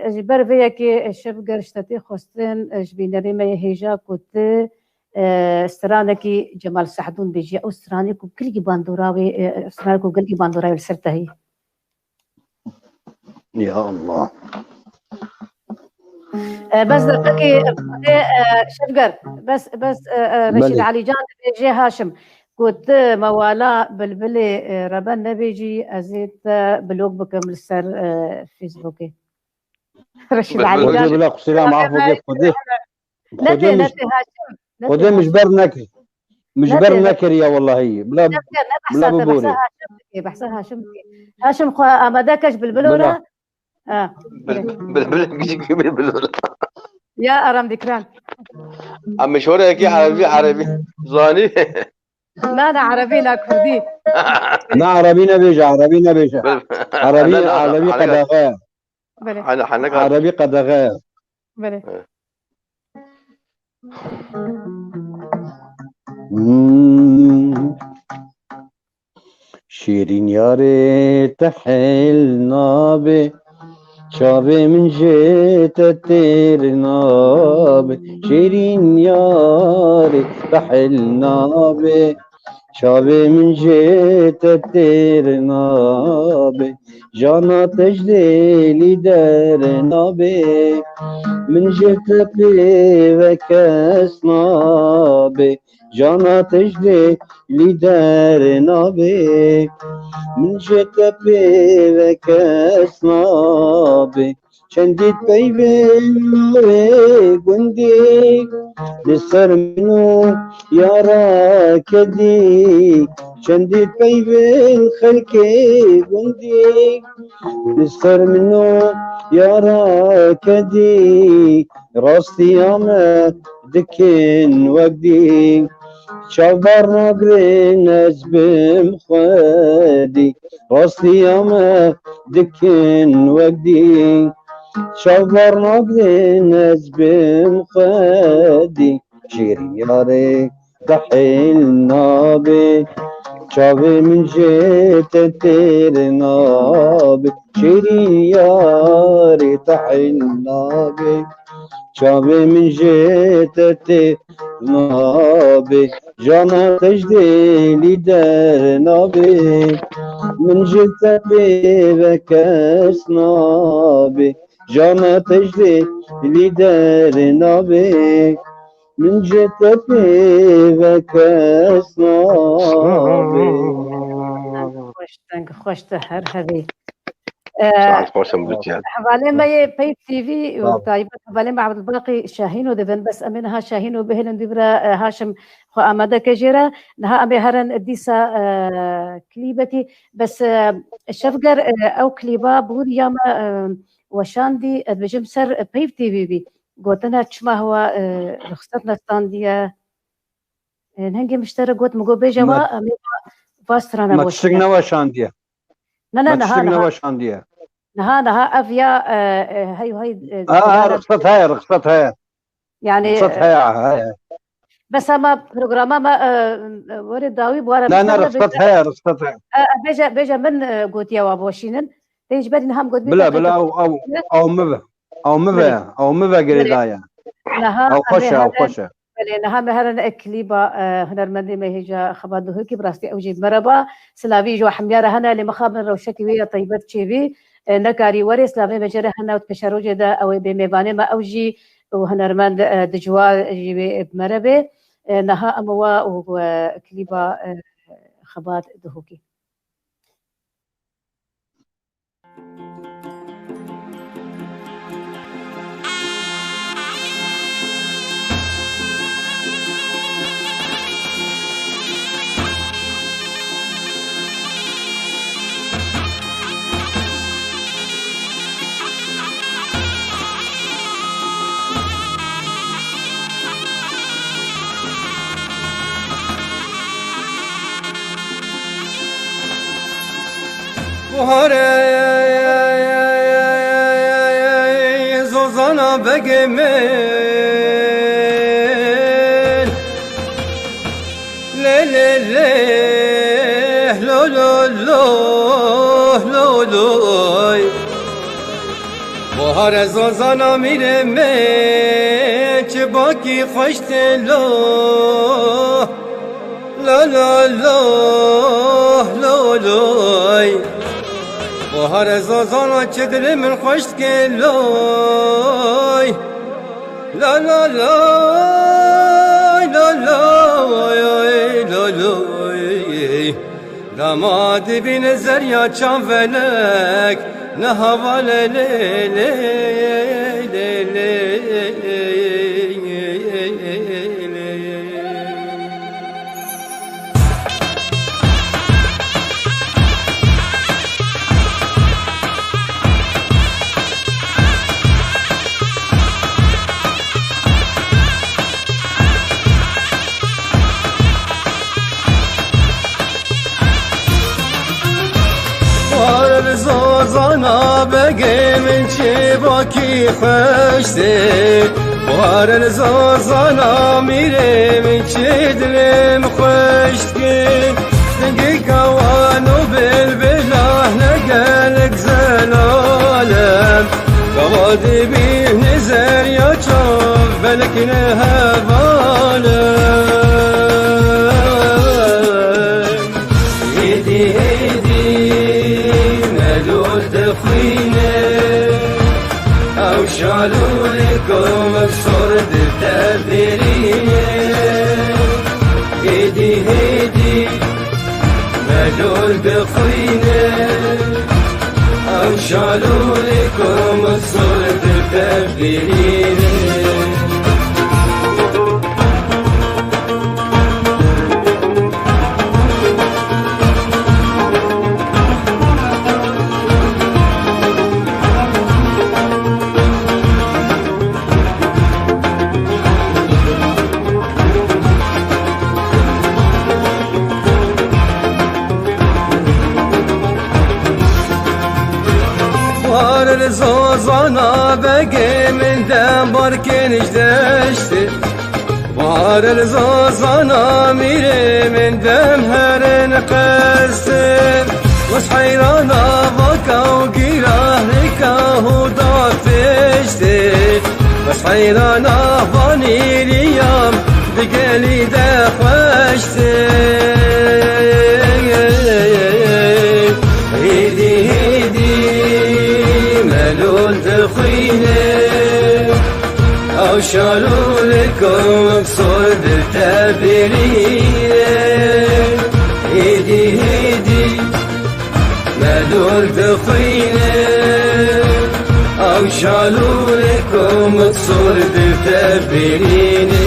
جبر فيكي شب قرشتتي خوستين جبينري ما يهيجا كنت استرانكي جمال سحدون بيجي او استرانكو كل باندوراوي استرانكو كل باندوراوي سرتهي يا الله بس دقيقة شفقر بس رشيد علي جان بيجي هاشم كنت موالا بلبلي ربان نبيجي ازيت بلوك بكم السر فيسبوكي رشيد علي جان بلا سلام عفوا كيف نتي هاشم خدي مجبر نكر يا والله هي بلا ببوري بحسها هاشم خو امدكش بالبلوره بالبلوله يا ارم ذكران عم شورك عربي زاني. لا عربي لا كردي. نا عربي نبيجا عربي قدغاء. عربي قدغاء. بله. شیرین یاره تحل نابه شابه من جيت نابه شیرین یاره تحل نابه شابه من جيت نابه جانا تجديلي در نابه من جيت وكاس نابه جانا تجديلي در نابه من جيت وكاس نابه شنديت بيبي قندي لسر منو يارا كدي شنديت بيبي خلكي قندي لسر منو يارا كدي راستي ياما دكن وقدي شابر نقرين أزبم خدي راستي ياما دكن وقدي شابر نقرين أزبم خدي شيرين ياري تحيل نابي شابي من جيت نابي شيرين ياري تحيل نابي شابي من جيت نابي جانا تجديلي در نابي من جيت بكاس نابي جانا تجديلي در نابي من جيت بكاس نابي. خوش هر هذه خوشم حوالي ما بي تي في وطيب حوالي مع عبد الباقي شاهين ودبن بس امنها شاهين وبهلن دبرا هاشم خو اماده كجيره نها امي هرن ديسا كليبتي بس الشفقر او كليبا بود ياما وشاندي بجمسر بي تي في قوتنا تشما هو رخصتنا ستانديا نهنجي مشترك قوت مقو بيجا امي فاسترانا ما تشتغنا وشانديا لا تشتغنا وشانديا نها افيا هي رخصتها يعني رخصتها بس ما بروجراما ما ورد داوي بورا لا رخصتها بيجا من قوت يا وابوشينن تيجي بدي نهم قوت بلا او مبا قريدايا او خوشه نها مهرن كليبا هنرمندي ما هيجا خبادو هيك براستي اوجي مربا سلاوي جو حمياره هنا اللي مخابن روشتي ويا طيبت تشيفي نكاري وري سلاوي مجره هنا وتكشرو جدا او بميبانه ما اوجي وهنرمند دجوا جي بمربه نها اموا وكليبا خبات دهوكي بهاره زوزانا بگمل لی لی لی لو لو لو لو لوی بهاره زوزانا میره می چه باکی خوشت لو لا لا لا لا لوی بهار زازانا چدر من خوشت که لوی لا لا لا لا لا لوی داماد بین زریا چان فلک نه حواله لی لی لی لی زوزانا بقي من شباكي خشتي وارن زوزانا ميري من شدلم خشتكي دقيقة وانو بالبلاه نقلك زلالم قوادي بيه نزر يا شوف بلك نهبالم هيدي هيدي ملول دخوينه او شالوا لكم بصرد التبرينه هيدي هيدي ملول دخوينه او شالوا لكم بصرد التبرينه زوزانا بقي من دم بركنش دشتي وار الزوزانا ميري من دم هرن قستي وش حيرانا بكا وقيراه لكا هودا فشتي وش حيرانا باني ليام بقالي دخوشتي هيدي هيدي ملول دخينه او شالوا لكم صد التبرينه هيدي هيدي ملول دخينه او شالوا لكم صد التبرينه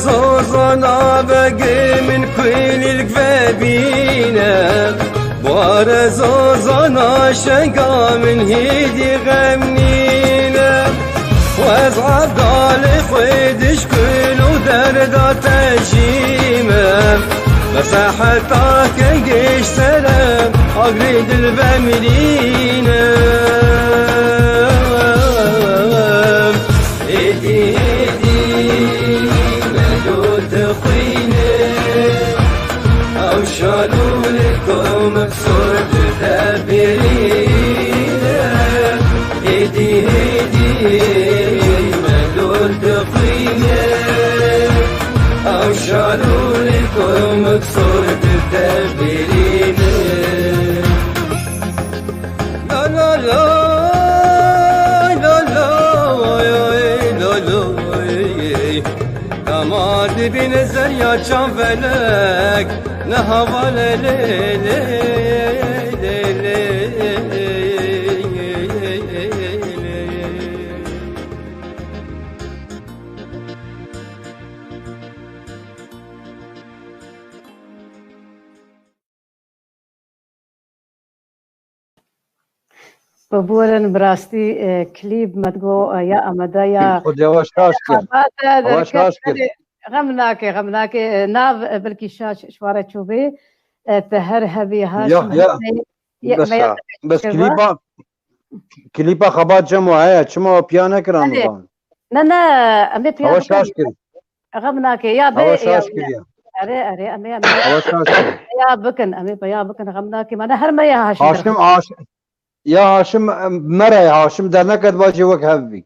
زوزانا بقي من كل القبابينة بوار زوزانا شقا من هيدي غمنينة وازعب ضالي خويدش كل ودردا تجيمة مساحتك انقش سلام اقريد البمرينة ايدي او شالوا لكم بصرد تبرينه هيدي هيدي ملول دخينه او شالوا لكم بصرد تبرينه لا لا لا لا لا لا دماد بنزر يا شنفلك نهوال ببورن براستی کلیب مدگو یا امدا یا خود یواش کاشکر یواش کاشکر غمناك ناف بلكي شوارة تشوفي تهر هبي هاش بس كليبا خبات جمعية شما بيانا كرام بان نا امي بيانا هواش كاشكر غمناك يا بي هواش كاشكر اري امي هواش كاشكر يا بكن امي بيا بكن غمناك ما انا هر ما يا هاشم يا هاشم مرة يا هاشم درناك باجي وك هبي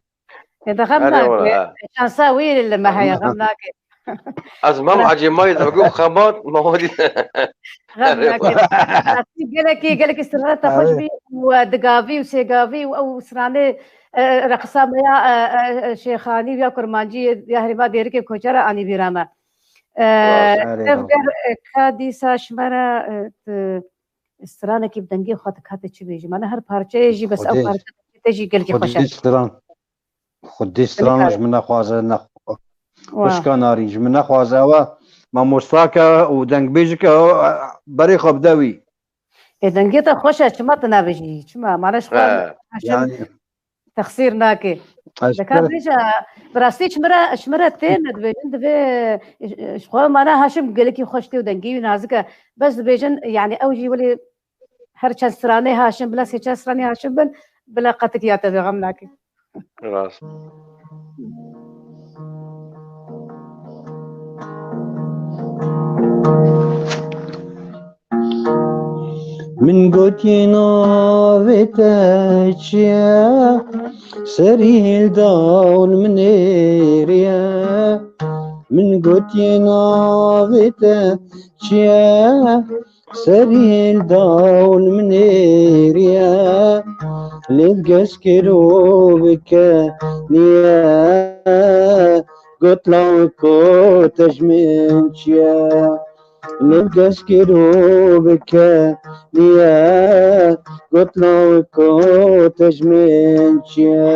اذا غمناك عشان ساوي لما هي غمناك از مام عجي ما يدقوا خبات ما هو دي غمناك قالك استرالة تخش بي ودقافي وسيقافي او سراني رقصة يا شيخاني يا كرمانجي يا هربا ديركي كوچرا اني بيراما كاديسا شمرا استرانه كي بدنگي خاطر خاطر چي بيجي انا هر پارچه يجي بس او پارچه تجي قالك خوشا خودی سترانش من نخوازه خوشکاناری من نخوازه و ما مستاکه و دنگ بیجی که بری خوب دوی دنگیت خوشه چما تنابجی چما معناش خواه يعني تخسير ناكي ذكر بيجا براستي شمرة تين دبيجن دبي شخوا معناها هاشم قالكي خوشتي ودنقي نازكه بس دبيجن يعني اوجي ولي هر چند سراني هاشم بلا سي چند سراني هاشم بن بلا قتك يا تبغم ناكي راس من قوتي نافتشيا سريل داون من إيريا من قوتي نافتشيا سريل داون من إيريا لبقاش كروبك نيا قلت لك تجمنشيا لبقاش كروبك نيا قلت لك تجمنشيا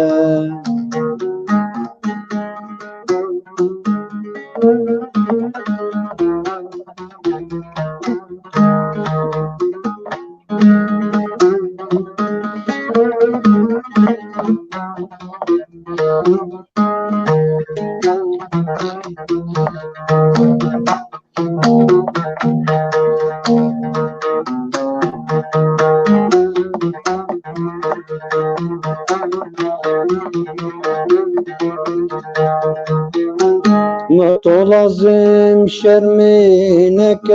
لازم شرمينك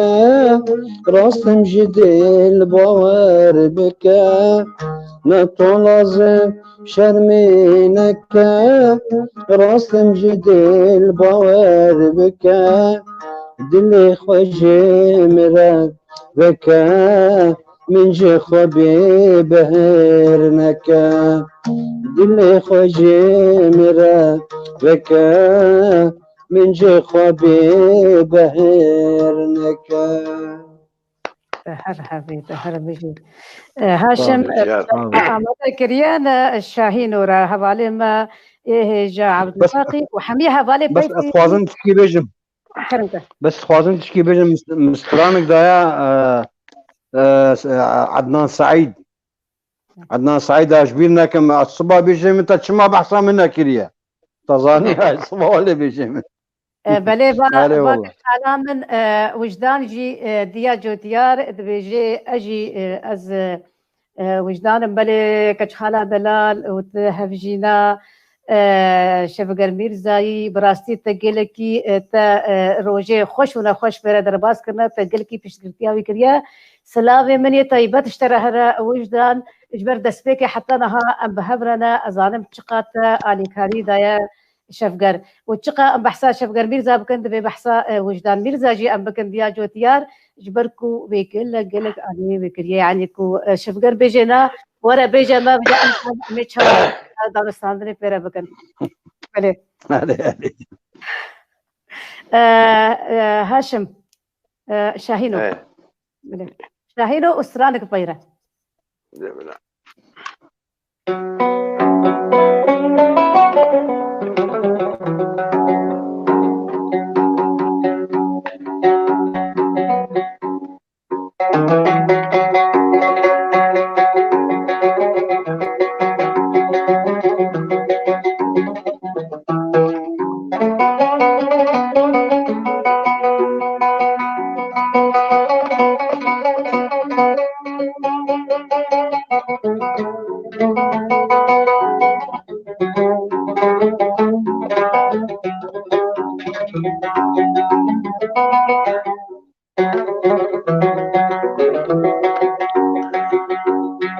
راسم جديل باور بك لازم شرمينك راسم جديل باور بك دلي خوجي مرا بك من جي خبي بهرنك دلي خوجي مرا بك من جي خبي بهرنك هر حبيب هر بيجي هاشم عمد كريان الشاهين ورا حوالي ما إيه جا عبد الباقي وحمية حوالي بس خوازن تشكي بيجم بس خوازن تشكي بيجم مسترانك دايا عدنان سعيد عدنان سعيد أشبيلنا كم الصبح بيجم انت شما بحصا منا كريا تظاني هاي الصبح ولا بيجم بله با حالا من وجدان جي ديا جو ديار دبيجي اجي از وجدان بله كچ حالا دلال وتهفجينا شفقر ميرزاي براستي تگلكي تا روجه خوش ونا خوش بره درباس کرنا تگلكي پیشگرتیاوی کریا سلاوي مني طيبت اشترهر وجدان اجبر دسبيك حتى نها ام بهبرنا ازانم چقات اليكاري دايا شفقر وتشقى ام بحثا شفقر ميرزا بكند بحثا وجدان ميرزا جي ام بكند يا جوتيار جبركو بيقول لك عليه بكريه يعني كو شفقر بيجينا ورا بيجا ما بدا ام ميتشا دارستان دري بيرا بكن بله هاشم شاهينو شاهينو اسرانك بيره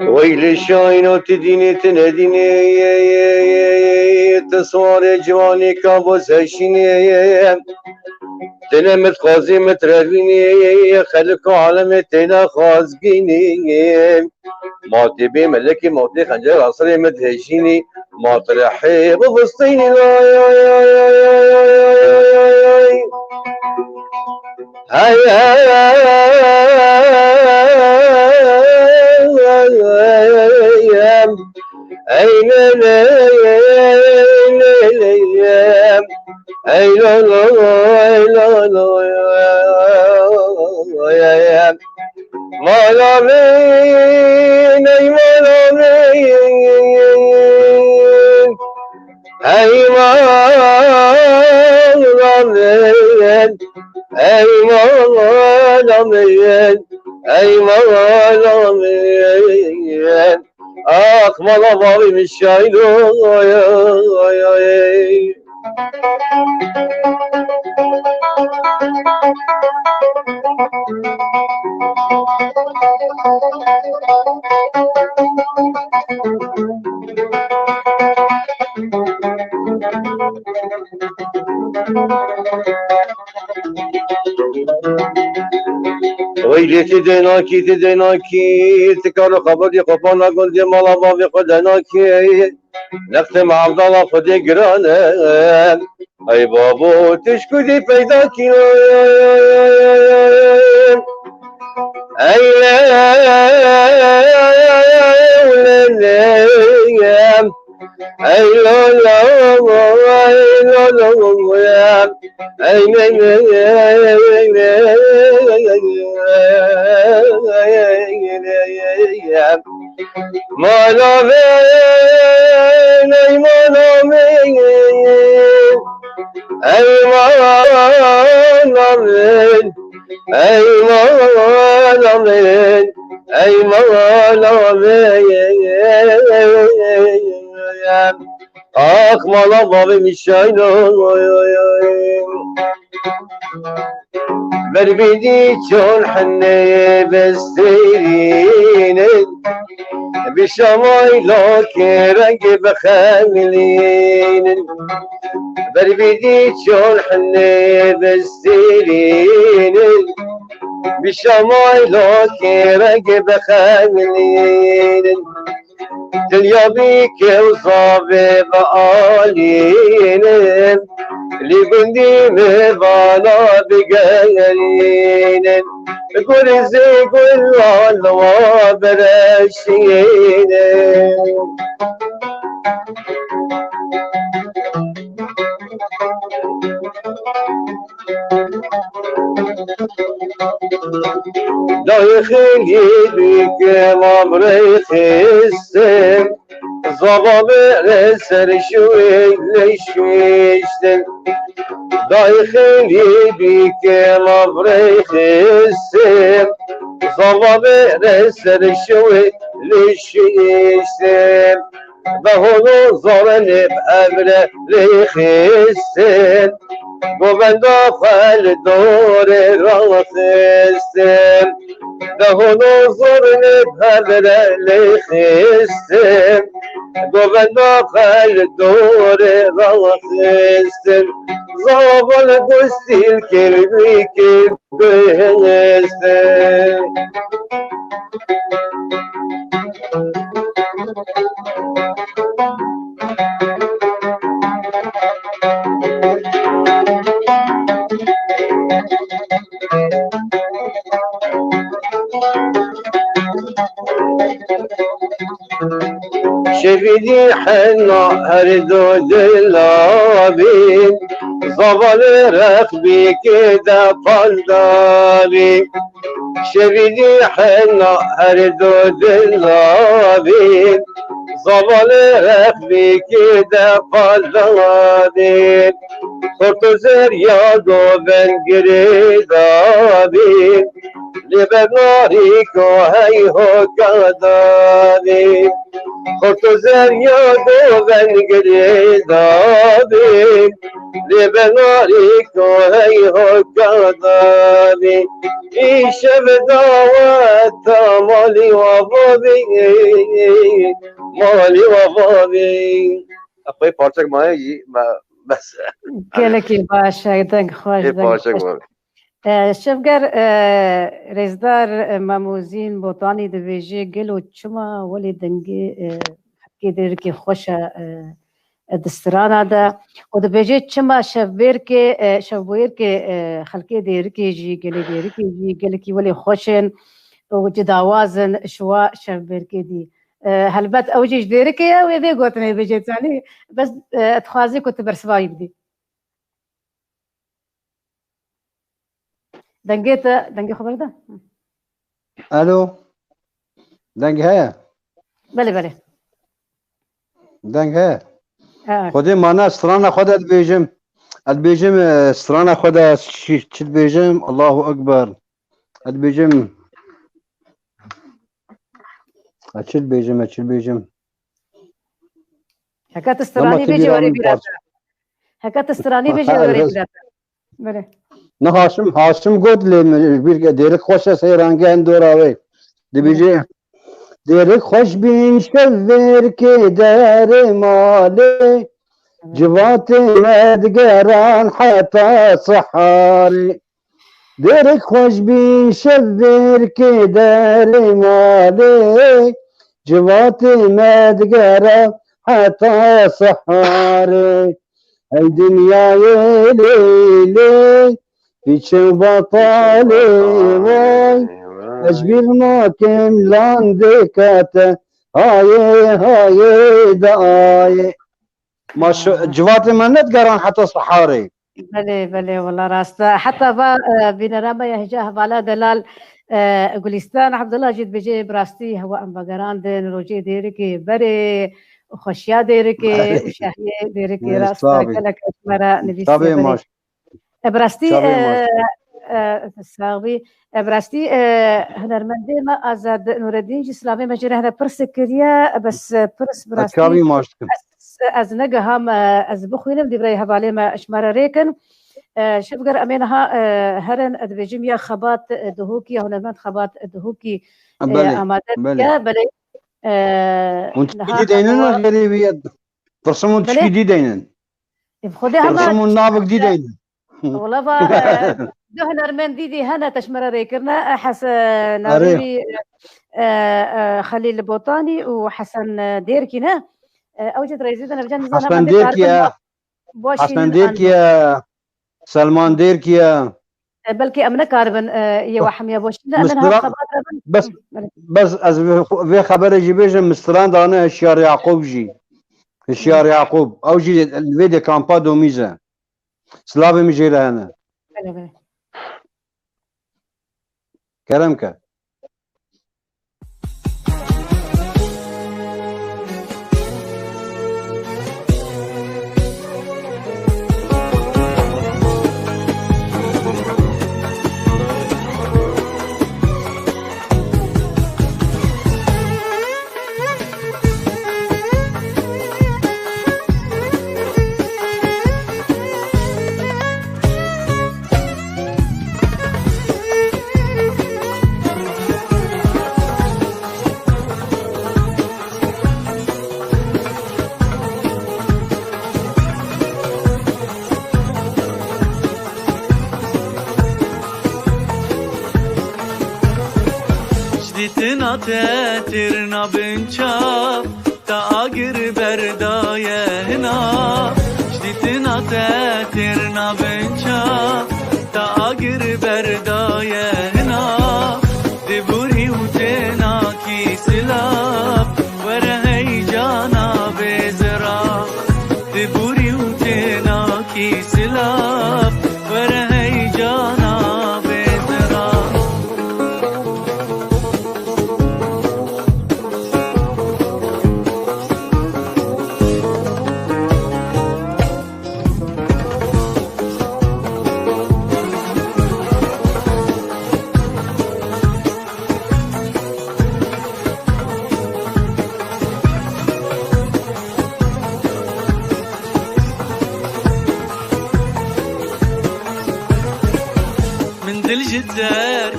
ويل شاينو تديني تناديني تصوار جواني كابوس هشيني تنمت خازي مترفيني خلق عالم تنا خازقيني ما تبي ملكي موتي خنجر عصري متهشيني ما ترحي بفسطيني هاي أين اي لا لا لا لا ما لا مين اي ما لا مين اي ما لا مين اي ما لا مين اي ما لا مين اخ ما لا بابي مش شايلو ويلي تديناكي تكار خبري قفانا قلدي مالا بابي قدناكي نختم عبد الله خدي قرانا اي بابو تشكدي فيداكي اي اي لا لا لا لا اي ما لا مين اي ما لا مين اي ما لا مين اي ما لا مين اي ما لا مين اخ ما لا بابي مش شايلو بربيدي جون حني بستيرين بشمايلو كرنج بخاملين بربيدي جون حني بستيرين بشمايلو كرنج بخاملين دنيا بيك وصابي بقالين اللي قندي مبانا بقالين قول زي قول الله برشين داخلي بك مبرخ السم ضباب رسر شوي لشويشتم داخلي بك مبرخ السم ضباب رسر شوي لشويشتم بهولو ظرني بأمر لخستم قوبن داخل دور راخستم دهولو ظرني بأمر لخستم قوبن داخل دور راخستم زابل قستي الكلبي كبهستم شفيدي حنا هردو دلابي زبال رخبي كده قلبي شفيدي حنا هردو دلابي زبال رخبي كده قلبي خورتو زريا دوبن گریدابی لبناری کو هی هو کدابی خورتو زريا دوبن گریدابی لبناری کو هی هو کدابی ای شب دعوت مالی و بابی مالی و بابی اخوی پارچک ماهی بس گلکی باشه دنگ خوش دنگ شفگر رزدار ماموزین بوتانی دویجی گلو چما ولی دنگی حکی دیر که خوش دسترانا دا و دویجی چما شفویر که خلکی دیر که جی گلی دیر که جی گلی که ولی خوشن و جداوازن شوا شفویر که دی هلبت اوجيش ديرك يا وذي قوتني بجيت يعني بس تخازي كنت برسواي بدي دنگي خبر ده الو دنگ هيا بله دنگ هيا آه. خودي معنا استرانا خودت بيجم استرانا خودت شت بيجم الله اكبر بيجم اتشل بيجم حكات استراني بيجي وري بيراتا حكات استراني بيجي وري بيراتا بله نه هاشم گفت لی بیر دیرک خوش سیرانگه اندوراوی دی بیجی دیرک خوش بین شور که در مالی جوات مدگران حتی صحاری دیرک خوش بین شور که در مالی جوات مدگران حتی صحاری ای دنیای لیلی پیچه بطالی وای اجبیر ناکم لانده کته های دای ما جوات من ندگران حتی صحاری بله والله راستا حتى با بنرامه يهجاه بالا دلال گلستان عبدالله جد بجي براستي هو ام بقران دين روجي ديركي بري وخشيا ديركي وشهيه ديركي راستا كلك اسمرا نبيسي براستي ساغبي براستي هنرمندي ما ازاد نور الدين جسلامي مجرى هذا برسكريا بس برس براستي از نجهم از بخوينم دي براي هبالي ما اشمر ريكن شبقر امينها هرن ادبجميا خبات دهوكي هنرمند خبات دهوكي امادتيا بلي وانت جديد اينن غريبية ترسمون جديد اينن ترسمون نابق جديد اينن والله ده هنرمند دي هنا تشمر ريكرنا حسن ناريبي خليل بوطاني وحسن ديركينا اوجد رئيسنا بجان حسن ديركيا سلمان ديركيا بلكي امنا كاربن يا وحميا بوشنا منها بس از في خبر جيبيجن مستران دانا الشيار يعقوب جي الشيار يعقوب او جي الفيديو كامبا دو ميزه سلافي مجيره هنا كرمك ترنا بنشاف تاجر بردايه هنا جديتنا ترنا بنشاف تاجر بردايه هنا دبوري وتنا كي سلاب ورهي جانا بزرا دبوري وتنا كي سلاب ورهي جانا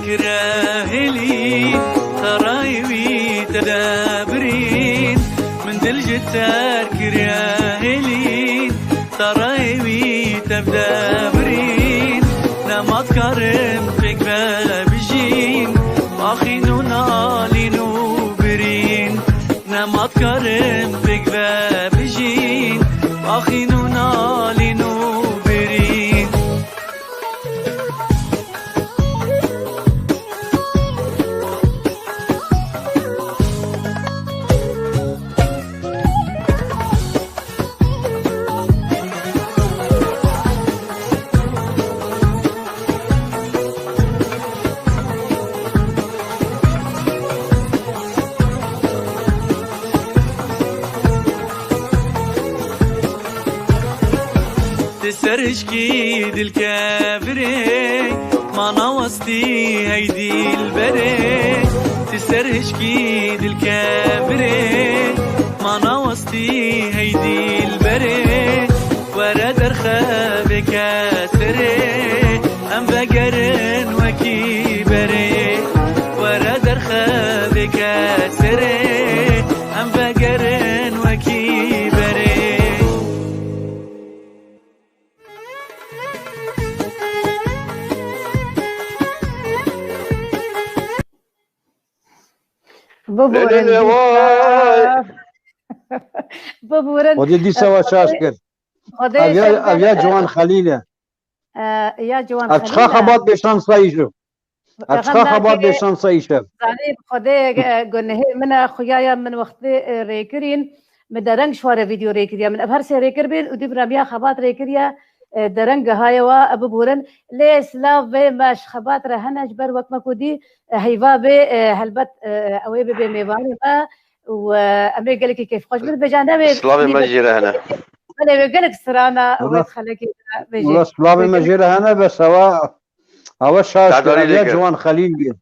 كراهلي ترايوي تدابرين من دلجتار كراهلي ترايوي تدابرين نمط كرم فيك بجين واخينو نالينو برين نمط كرم فيك بجين واخينو نالينو برين تسرشكي دي الكافري ما نوستي هيدي البري تسرشكي دي الكافري ما نوستي هيدي البري ورا درخا بكاسري ام بقرن وكي بري ورا درخا بكاسري ام بقرن وكي بري ببورن ودي دي سوا شاشكر اویا جوان خلیله يا جوان اچخا خبات بشان صايشو اچخا خبات بشان صايشو زاني خدي قلنا من خويايا من وقت ريكرين مدرنگ شواره فيديو ريكريا من ابهر سي ريكر بين ودي براميا خبات ريكريا درنگ هايوا ابو بورن لي سلاف ماش خبات رهنا جبر وقت ما كودي هيفا بي هلبت اوي بي ميواني ما وامي قال لك كيف خوش من بجانب سلامي مجيره هنا انا قال لك سرانا وتخليك بيجي والله سلامي مجيره هنا بس هوا شاشكر اویا جوان خلیل بي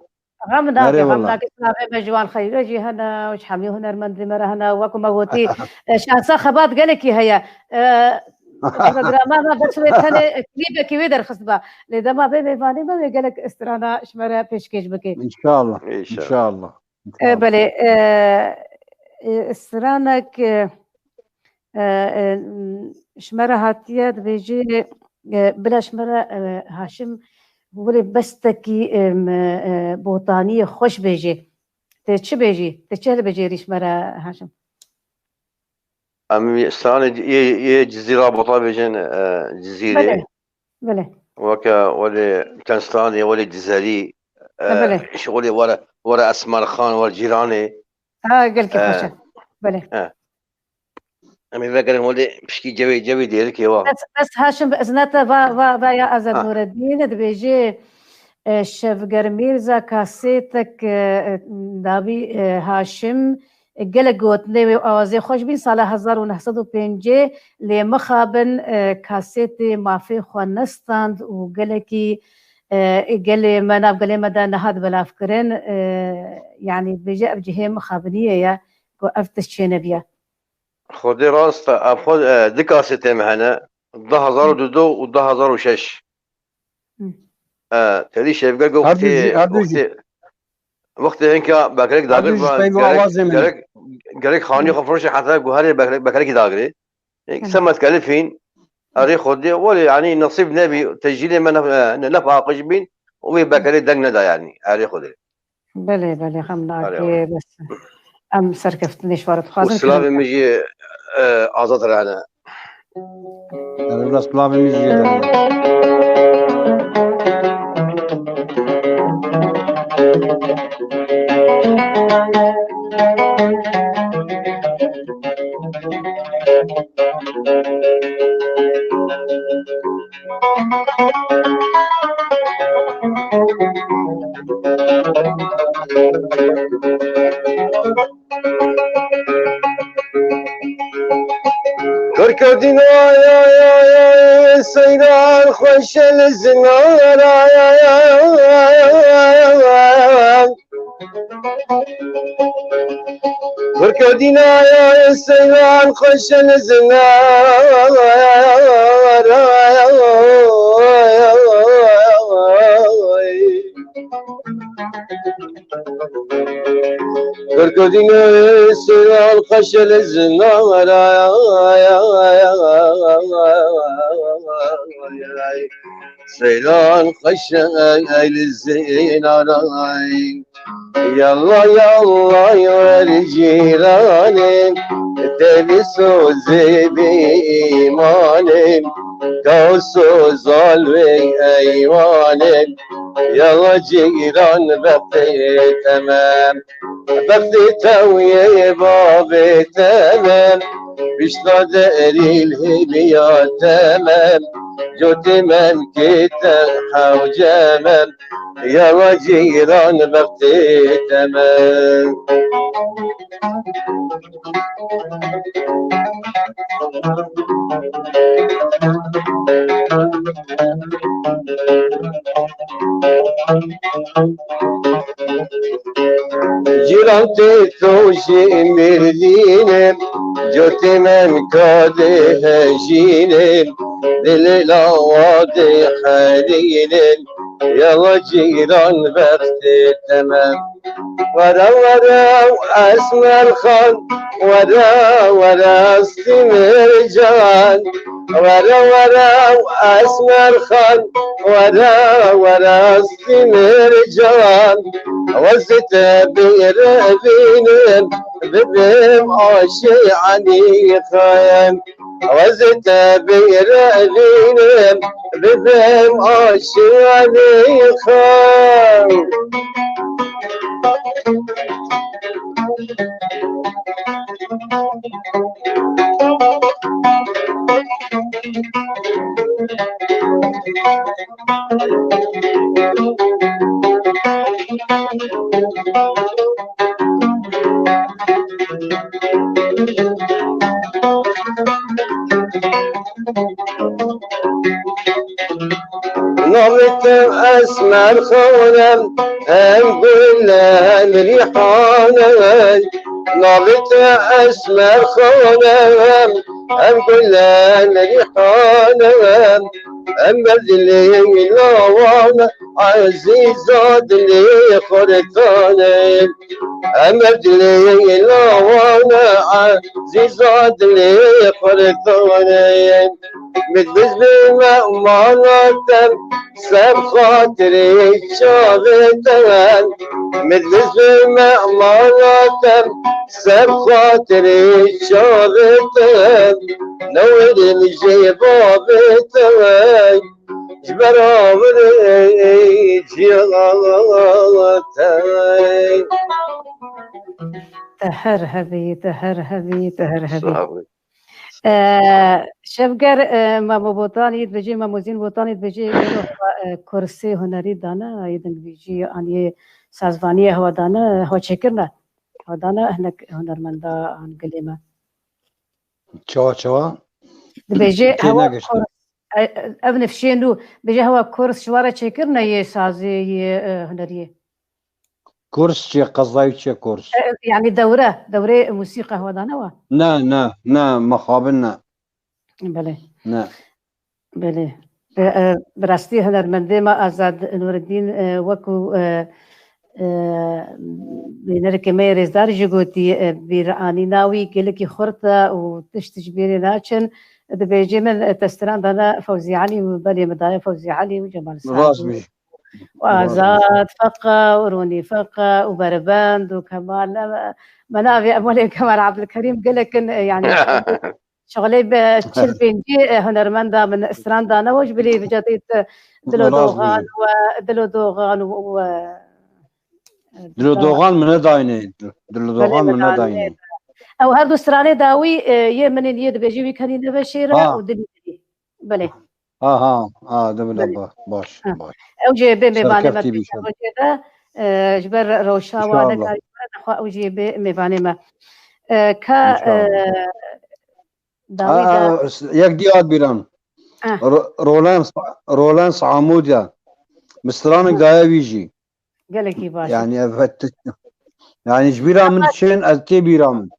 غمنا كسلافي مجوان خير جي هنا وش حمي هنر مندري مرة هنا وكم موتي شانسا خبات قال لك هي ما بس ثاني كليبه كي ويدر خصبه لذا ما بي فاني ما قال لك استرانا شمره بيشكيش بكي ان شاء الله ان شاء الله بلي استرانك شمره هاتيه بيجي بلا شمره هاشم بقولي بستكي بوطانيه خوش بيجي تش بيجي تشهل بيجي ريش مره هاشم أمي استاني يه جزيرة بطا بيجن جزيرة بله وكا ولي كنستاني ولي جزالي شغلي ورا أسمار خان ورا جيراني قال كيف خوشة بله أمي فاكر ولي بشكي جوي ديالك يوا بس هاشم بإذنته با يا أزد نور الدين بيجي شف ميرزا كاسيتك دابي هاشم قال قوتني اوازي خوش بين سال 1905 لمخابن كاسيتي ما في خوانستاند وقال كي قال ما ناب قال مدى نهاد بلا فكرين يعني بيجي بجهه مخابنيه يا افتشينا بيا خدي راست افخذ دي كاسيتي معنا 2002 و 2006 تري شايف قال وقت هنك بكرك داغر قالك خاني خفرش حتى جوهري بكرك داغري سمت كلفين اري خدي ولا يعني نصيب نبي تسجيل من نفع قجبين وبكرك دغنا دا يعني اري خدي بلي خمناك بس ام سركفتني شوارت خازن والسلام مجي ازاد رانا انا السلام مجي كركدنا يا سيدان خوش الزنار كركدنا يا سيدان خوش الزنار كركدنا يا سيدان خوش الزنار سيلان خشاي للزينان يلا يا الجيران تلسو بإيمان كوسو ظلمي أيوان يلا جيران بقي تمام بقي توي بابي تمام بشتا داري الهبيات تمام جوت من كتر حوجمم يا جيران بقي تمام جيران تتوشي مردينم جوتي من كاده هجينم دليلا واضح حدينم يلا جيران بخت تمام ورا ورا اسمع الخان ورا استمر جان ورا ورا اسمع الخان ورا استمر جان وزت بيربين ببم عاشي عني خايم وزت بيربين ببم عاشي عني خايم نظرت اسمع الخونم نقول الريحانه نظرت اسمع الخونم نقول الريحانه اما اللي لوانا عزيزات اللي خرطانه اما اللي لوانا عزيزات اللي خرطانه بالنسبة لمعمارتم سب خاطري شابتن بالنسبة لمعمارتم سب خاطري شابتن نور الجبابتن جبرامري جيغالتن تهرهبي شفقر ما بوطاني بيجي ما موزين بوطاني بيجي كرسي هنري دانا ايضا بيجي اني سازفانيه هو دانا هو شكرنا هو دانا هناك هنرمندا عن قليمه شوا بيجي هو ابن فشينو بيجي هو كورس شوارع شكرنا يسازي هنريه كورس شي قصدي شي كورس يعني دورة موسيقى هو دانا نا مخابلنا بله نا بله براستي هنرمندي ما آزاد نور الدين وكو بينرك ما يرزدار جوتي بيراني ناوي كلكي خرطة وتشتجبيري ناتشن بيجي من تستران دانا فوزي علي وبني مدايا فوزي علي وجمال سعد وآزاد فقة وروني فقة وبرباند وكمال منافي أمولي كمال عبد الكريم قلك يعني شغلي بتشلبينجي هنرمندا من استراندا أنا وش بلي بجديد دلو دوغان من داينين أو هذا استراني داوي يمنين يد بيجي كاني نبشيرة ودلي بلي دبل باش اوجي بي ميباني ما كده جبر روشا وانا اوجي بي ميباني ما كا داوي يك ديات بيران رولان صعموديا مسترانك دايا بيجي قالك باش يعني جبيرا من شين التي بيرام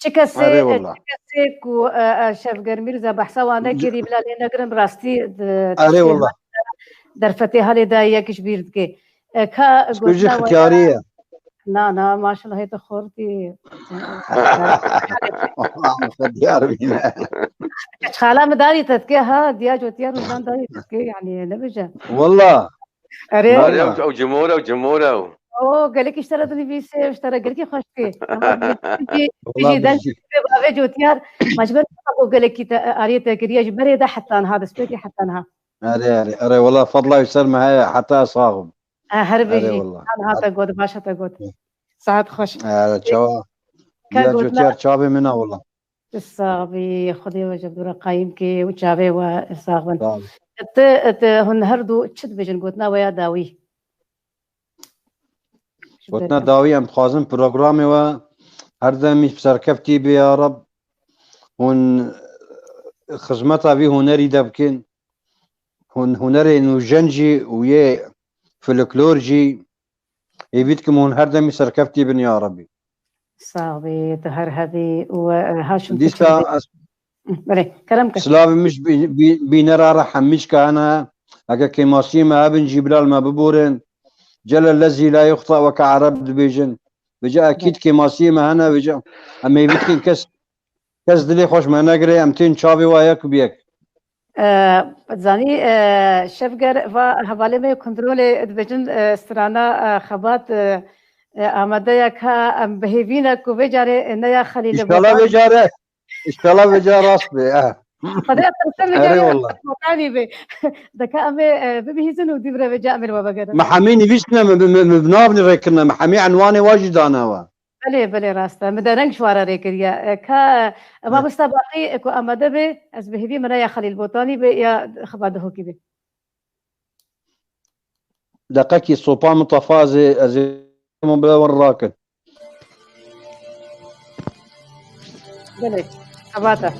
چکسی کو شفقر میرزا بحثا وانا كيري بلا لنا قرن براستي اري والله در فتح حال دا يكش بيرد كي كا سوجي اختياريه نا ما شاء الله هي تخورتي اختيار بينا خاله مداري تتكي ها ديا جوتيار ودان داري تتكي يعني نبجه والله اري او جمهوره اوه قال لك اشترى تلفزيون اشترى قال لك خشتي بيجي دان بابا جوتيار مجبر قال لك اريت كريا جبري ده حتى انا هذا سبيكي حتى انا اري والله فضله يسلم هاي حتى صاغم هربيجي انا هذا قود باشا تقود ساعات خوش تشوا يا جوتيار تشابي منا والله الصاغبي خذي وجب دور قايم كي وتشابي وصاغبن هن هردو تشد بيجن قوتنا ويا داوي وتنا داوي ام خازن برنامج و هر دمی بسرکفتی بی یا رب هون خدمت اوی هنری دبکن هون هنر نو جنجی و یه فلكلورجي يبيتكم هون هردمي سركفتي بن يا ربي صعبة تهر هذه وهاشم ديستا بلي كلامك سلاب مش بينرا رح مش كأنا أكا كيماسي ما ابن جبرال ما ببورن جل الذي لا يخطأ وكعرب بيجن بجا أكيد كيماسي ما هنا بجا أما يبيتكم كس دلي خوش ما نقري أمتين شابي وياك بيك زاني شفقر و حواله में control division استرانا خبات آماده یک ام بهیوینا کوبه جاره نیا خلیل اشتغل بجاره راست به خدا ترسم اري والله مكاني به دكا امي ببهيزن ودبره بجا امر وبقدر محامي نفسنا بنابني ركنا محامي عنواني واجد انا بله راسته مدرنگ شواره ریکریا کا ما مستباقی کو آماده به از بهیوی من یا خلیل بوتانی به یا خباده هو کی به دقيقي صوبا متفازي ازي من بلا وراكن بله خباته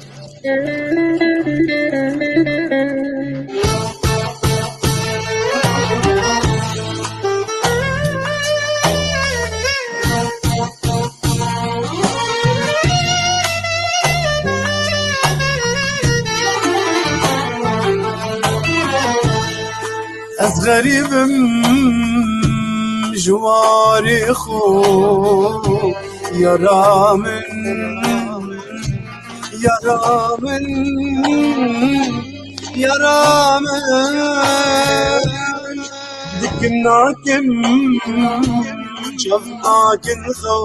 از غریبم جواری خو یارامن دکم ناکم جب ناکن خو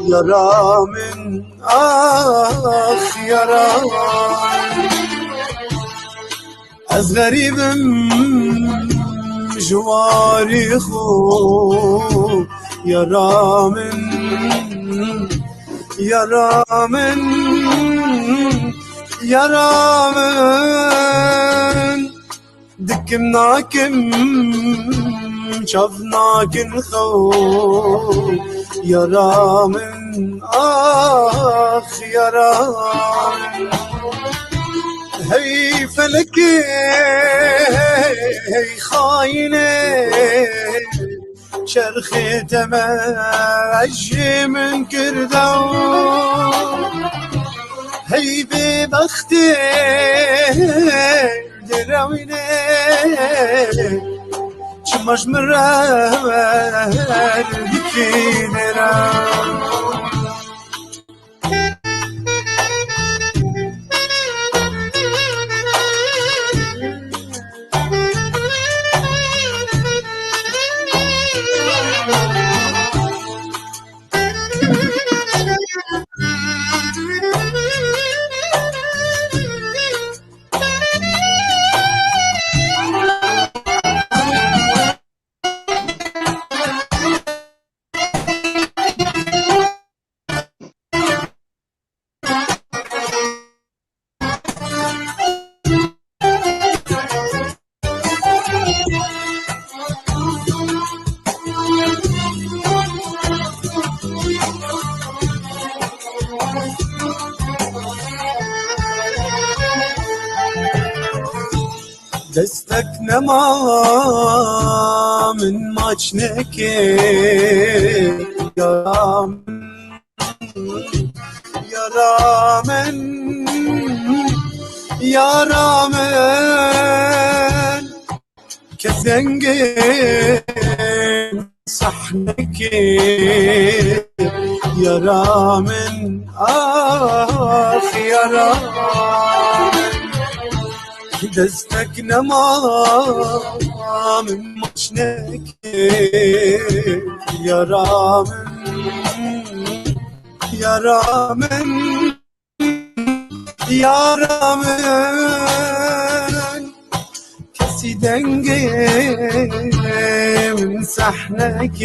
یارامن آخ یارامن از غریبم جواری خو یارامن دکم ناکم چاف ناکن خو یارامن آخ یارامن هی فلکی هی خاینه چرخی تماشی من کردم هی بی بختی دروینه چماش مرر بکینه را دستك نما من ماچنك يا رامن كثنجين صحنك يا رامن آخ يا رامن دستك نما من مشنك يا رامن كسي دنجي من صحنك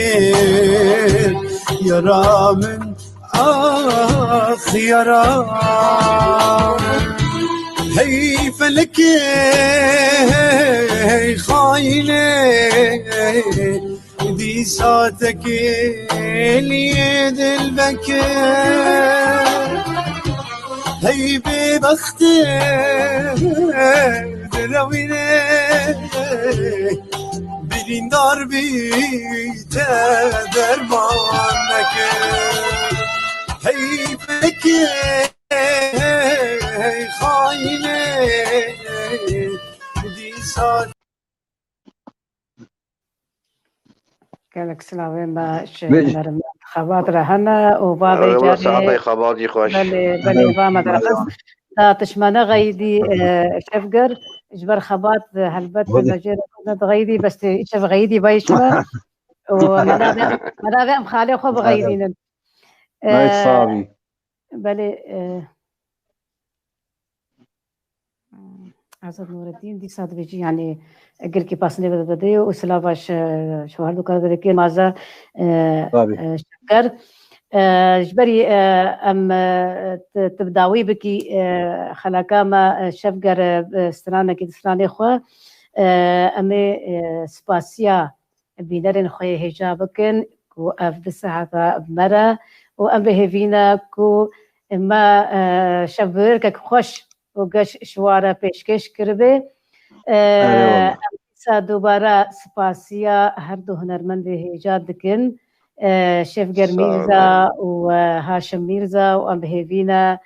يا رامن آخ يا رامن هي فلك هي خاينة دي صوتك اليد البكر هي ببختي دروينة دیندار بی درمان نکرد حیفه که خاینه دیسان قالك سلاوي ما نرم خباط رهنا وبابي والله جاري ساعتها خباطي خوش بلي فما درقص تا تشمانا غيدي شفقر جبر خباط هلبت بالمجير كنت غيدي بس شف غيدي بايشما ومنابع مخالي خو بغيدين ما صابي بلي عزت نور الدين دي صاد بيجي يعني قل كي باسني بدي وسلافاش شو هردو كذا كي مازا شكر جبري ام تبداوي بكي خلاكا ما شفقر سترانا كي ستراني خو امي سباسيا بينرن خوي هجابكن كو اف ساعه مرة وام بهفينا كو ما شبر كك خوش وقش شوارا پیشکش کرده امسا دوباره سپاسیا هر دو هنرمند ایجاد دکن شفقر میرزا و هاشم میرزا و ام بهیوینا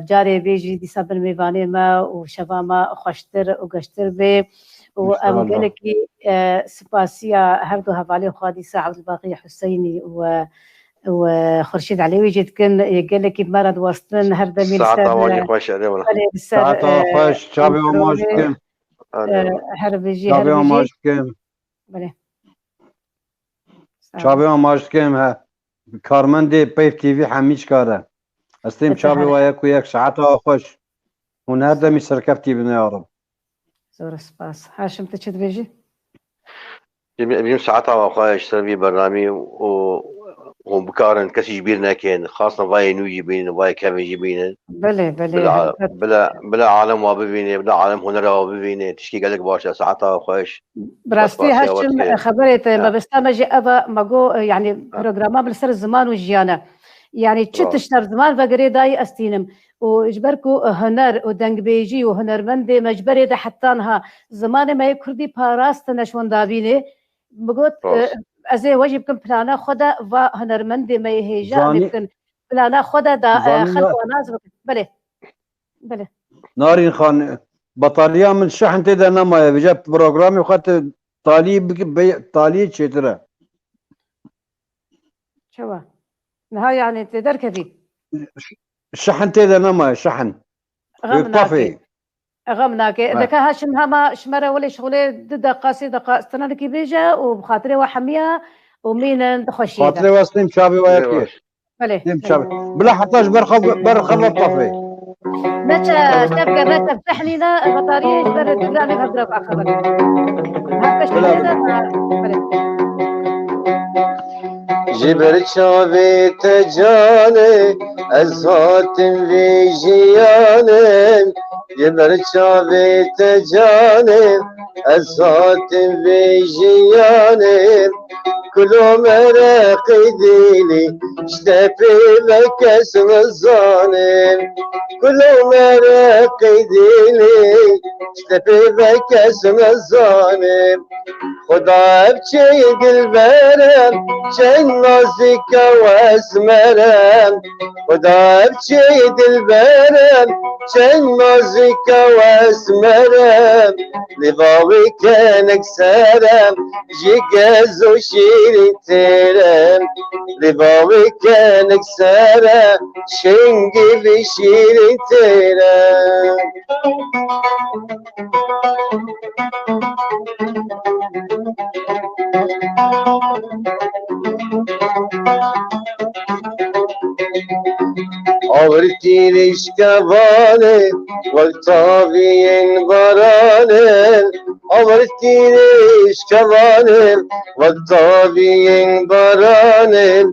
جاری بیجی دیسا برمیوانه ما و شبا ما خوشتر و گشتر بی و ام گلکی سپاسیا هر دو حوالی خوادی عبد الباقي حسيني وخرشيد علوي جيت كن قال لك بمرض وسطن هردا من ساعتها واجي خوش عليه والله ساعتها خوش شابي وماش كم هربجي شابي وماش كم بله شابي وماش كم ها كارمن دي بيف تي في حميش كاره استيم شابي وياك وياك ساعتها خوش ونهردا من سركفتي بنا يا رب زور سباس هاشم تشد بيجي بيجي ساعتها خوش سوي برنامج وبكارن كسي جبيرنا كان خاصة فاي نو جبين وفاي كافي جبين بله بلا عالم واببيني بلا عالم هنر واببيني تشكي قالك باشا ساعتها خوش براستي هاشم خبرت ما بستمجي أبا ماجو يعني برنامج بالسر الزمان والجيانة يعني تشتر زمان فقري داي استينم وجبركو هنر ودنگ بيجي وهنرمندي مجبري ده حتانها زمان ما يكردي باراست نشون دابيني بقول ازي واجب كم بلانا خدا و هنرمندي ما يهيجا ممكن بلانا خدا دا خلق وناس بله نارين خان بطارية من شحن تدا نما بجاب بروجرامي وخدت طالي تشترى شو نهاية يعني تقدر كذي شحن تدا نما شحن يطفي غمناك لك هاشم هما شمرة ولا شغلة ضد قاصدة استنى كي بيجا وبخاطري وحميها ومين تخشي خاطري واسلم شابي وياك بله شابي بلا حطاش برخب الطفي نتا شبكة نتا تفتحني لا بطارية برد برامج هضرب أخبر جبر شافي تجاني أزهات في جياني جبر شافي تجاني أزهات في جياني كل مرق ديني اشتفي مكس الظالم كل مرق ديني اشتفي مكس الظالم خدا بچه دلبرم چه نازک و اسمرم خدا بچه دلبرم چه نازک و اسمرم لباوی کنک سرم جگز و شیرین ترم لباوی کنک سرم شنگی و شیرین ترم آورتی رشکوانه والتابین بارانه آورتی رشکوانه والتابین بارانه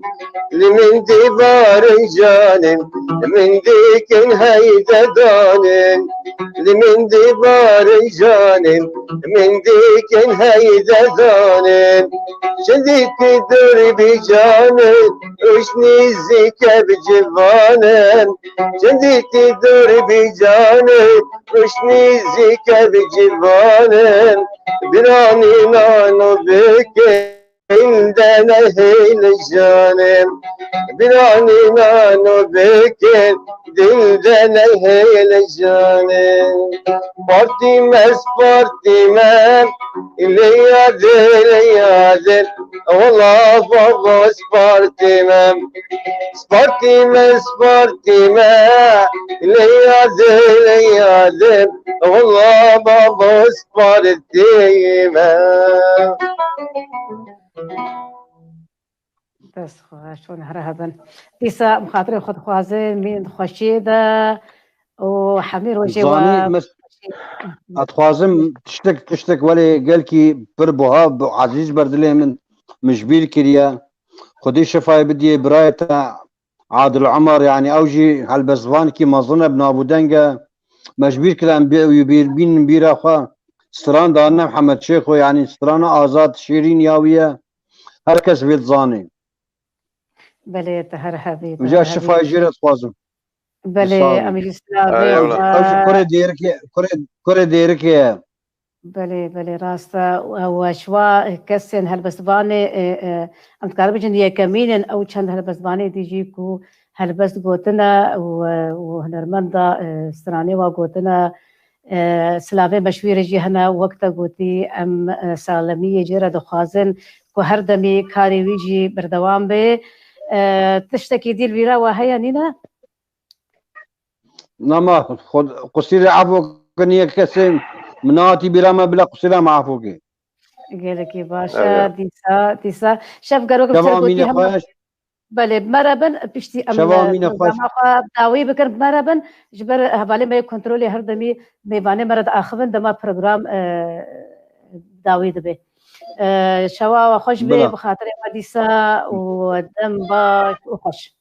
لمن دیوار جانم لمن دیکن هیددانم لمن دیوار جانم لمن دیکن هیددانم شدید دور بجانم اشنیزی که بجوانم شدید دور بجانم اشنیزی که بجوانم براني نانو بكين دنا هيل جانم براني نانو بكين دل دنا هيل جانم بارتي ما ليادر والله بابا سبارتي ما ليادر والله بابا سبارتي ما بس شلون هرهبن ديسا مخاطري خد خوازن من خشيدة وحمير وجه زاني مس اتخوازم تشتك ولي قال كي بربوها عزيز بردلي من مجبيل كريا خدي شفاي بدي براية عادل عمر يعني اوجي هالبزوان كي مظنة ابن ابو دنقة مجبيل كلام بين بيرا خوا ستران دارنا محمد شيخو يعني ستران آزاد شيرين ياوية هركز بيت زاني بلي تهرهبي وجا شفاي جيرت خوازم بلي أمير إسلام كوري ديرك بلي راستا وشوا كسن هالبسباني أم تقارب جندية كمين أو كان هالبسباني ديجيكو هالبس قوتنا وهنرمندا استراني وقوتنا سلافي مشوير جهنا وقتا قوتي أم سالمية جيرا دخازن كو هردمي كاري ويجي بردوام بي تشتكي دي البيرا وهي نينا نما خد قصير عفو كنية كسم مناتي برامة بلا قصير ما عفوكي قالك باشا ديسا شاف قالوك شباب مين خواش بله مربن بيشتي شباب مين خواش داوي بكر مربن جبر هبالي ما كنترولي هردمي ميباني مرد اخفن دما برنامج داوي دبي شوا وخوش بي بخاطر ديسا ودم باش وخوش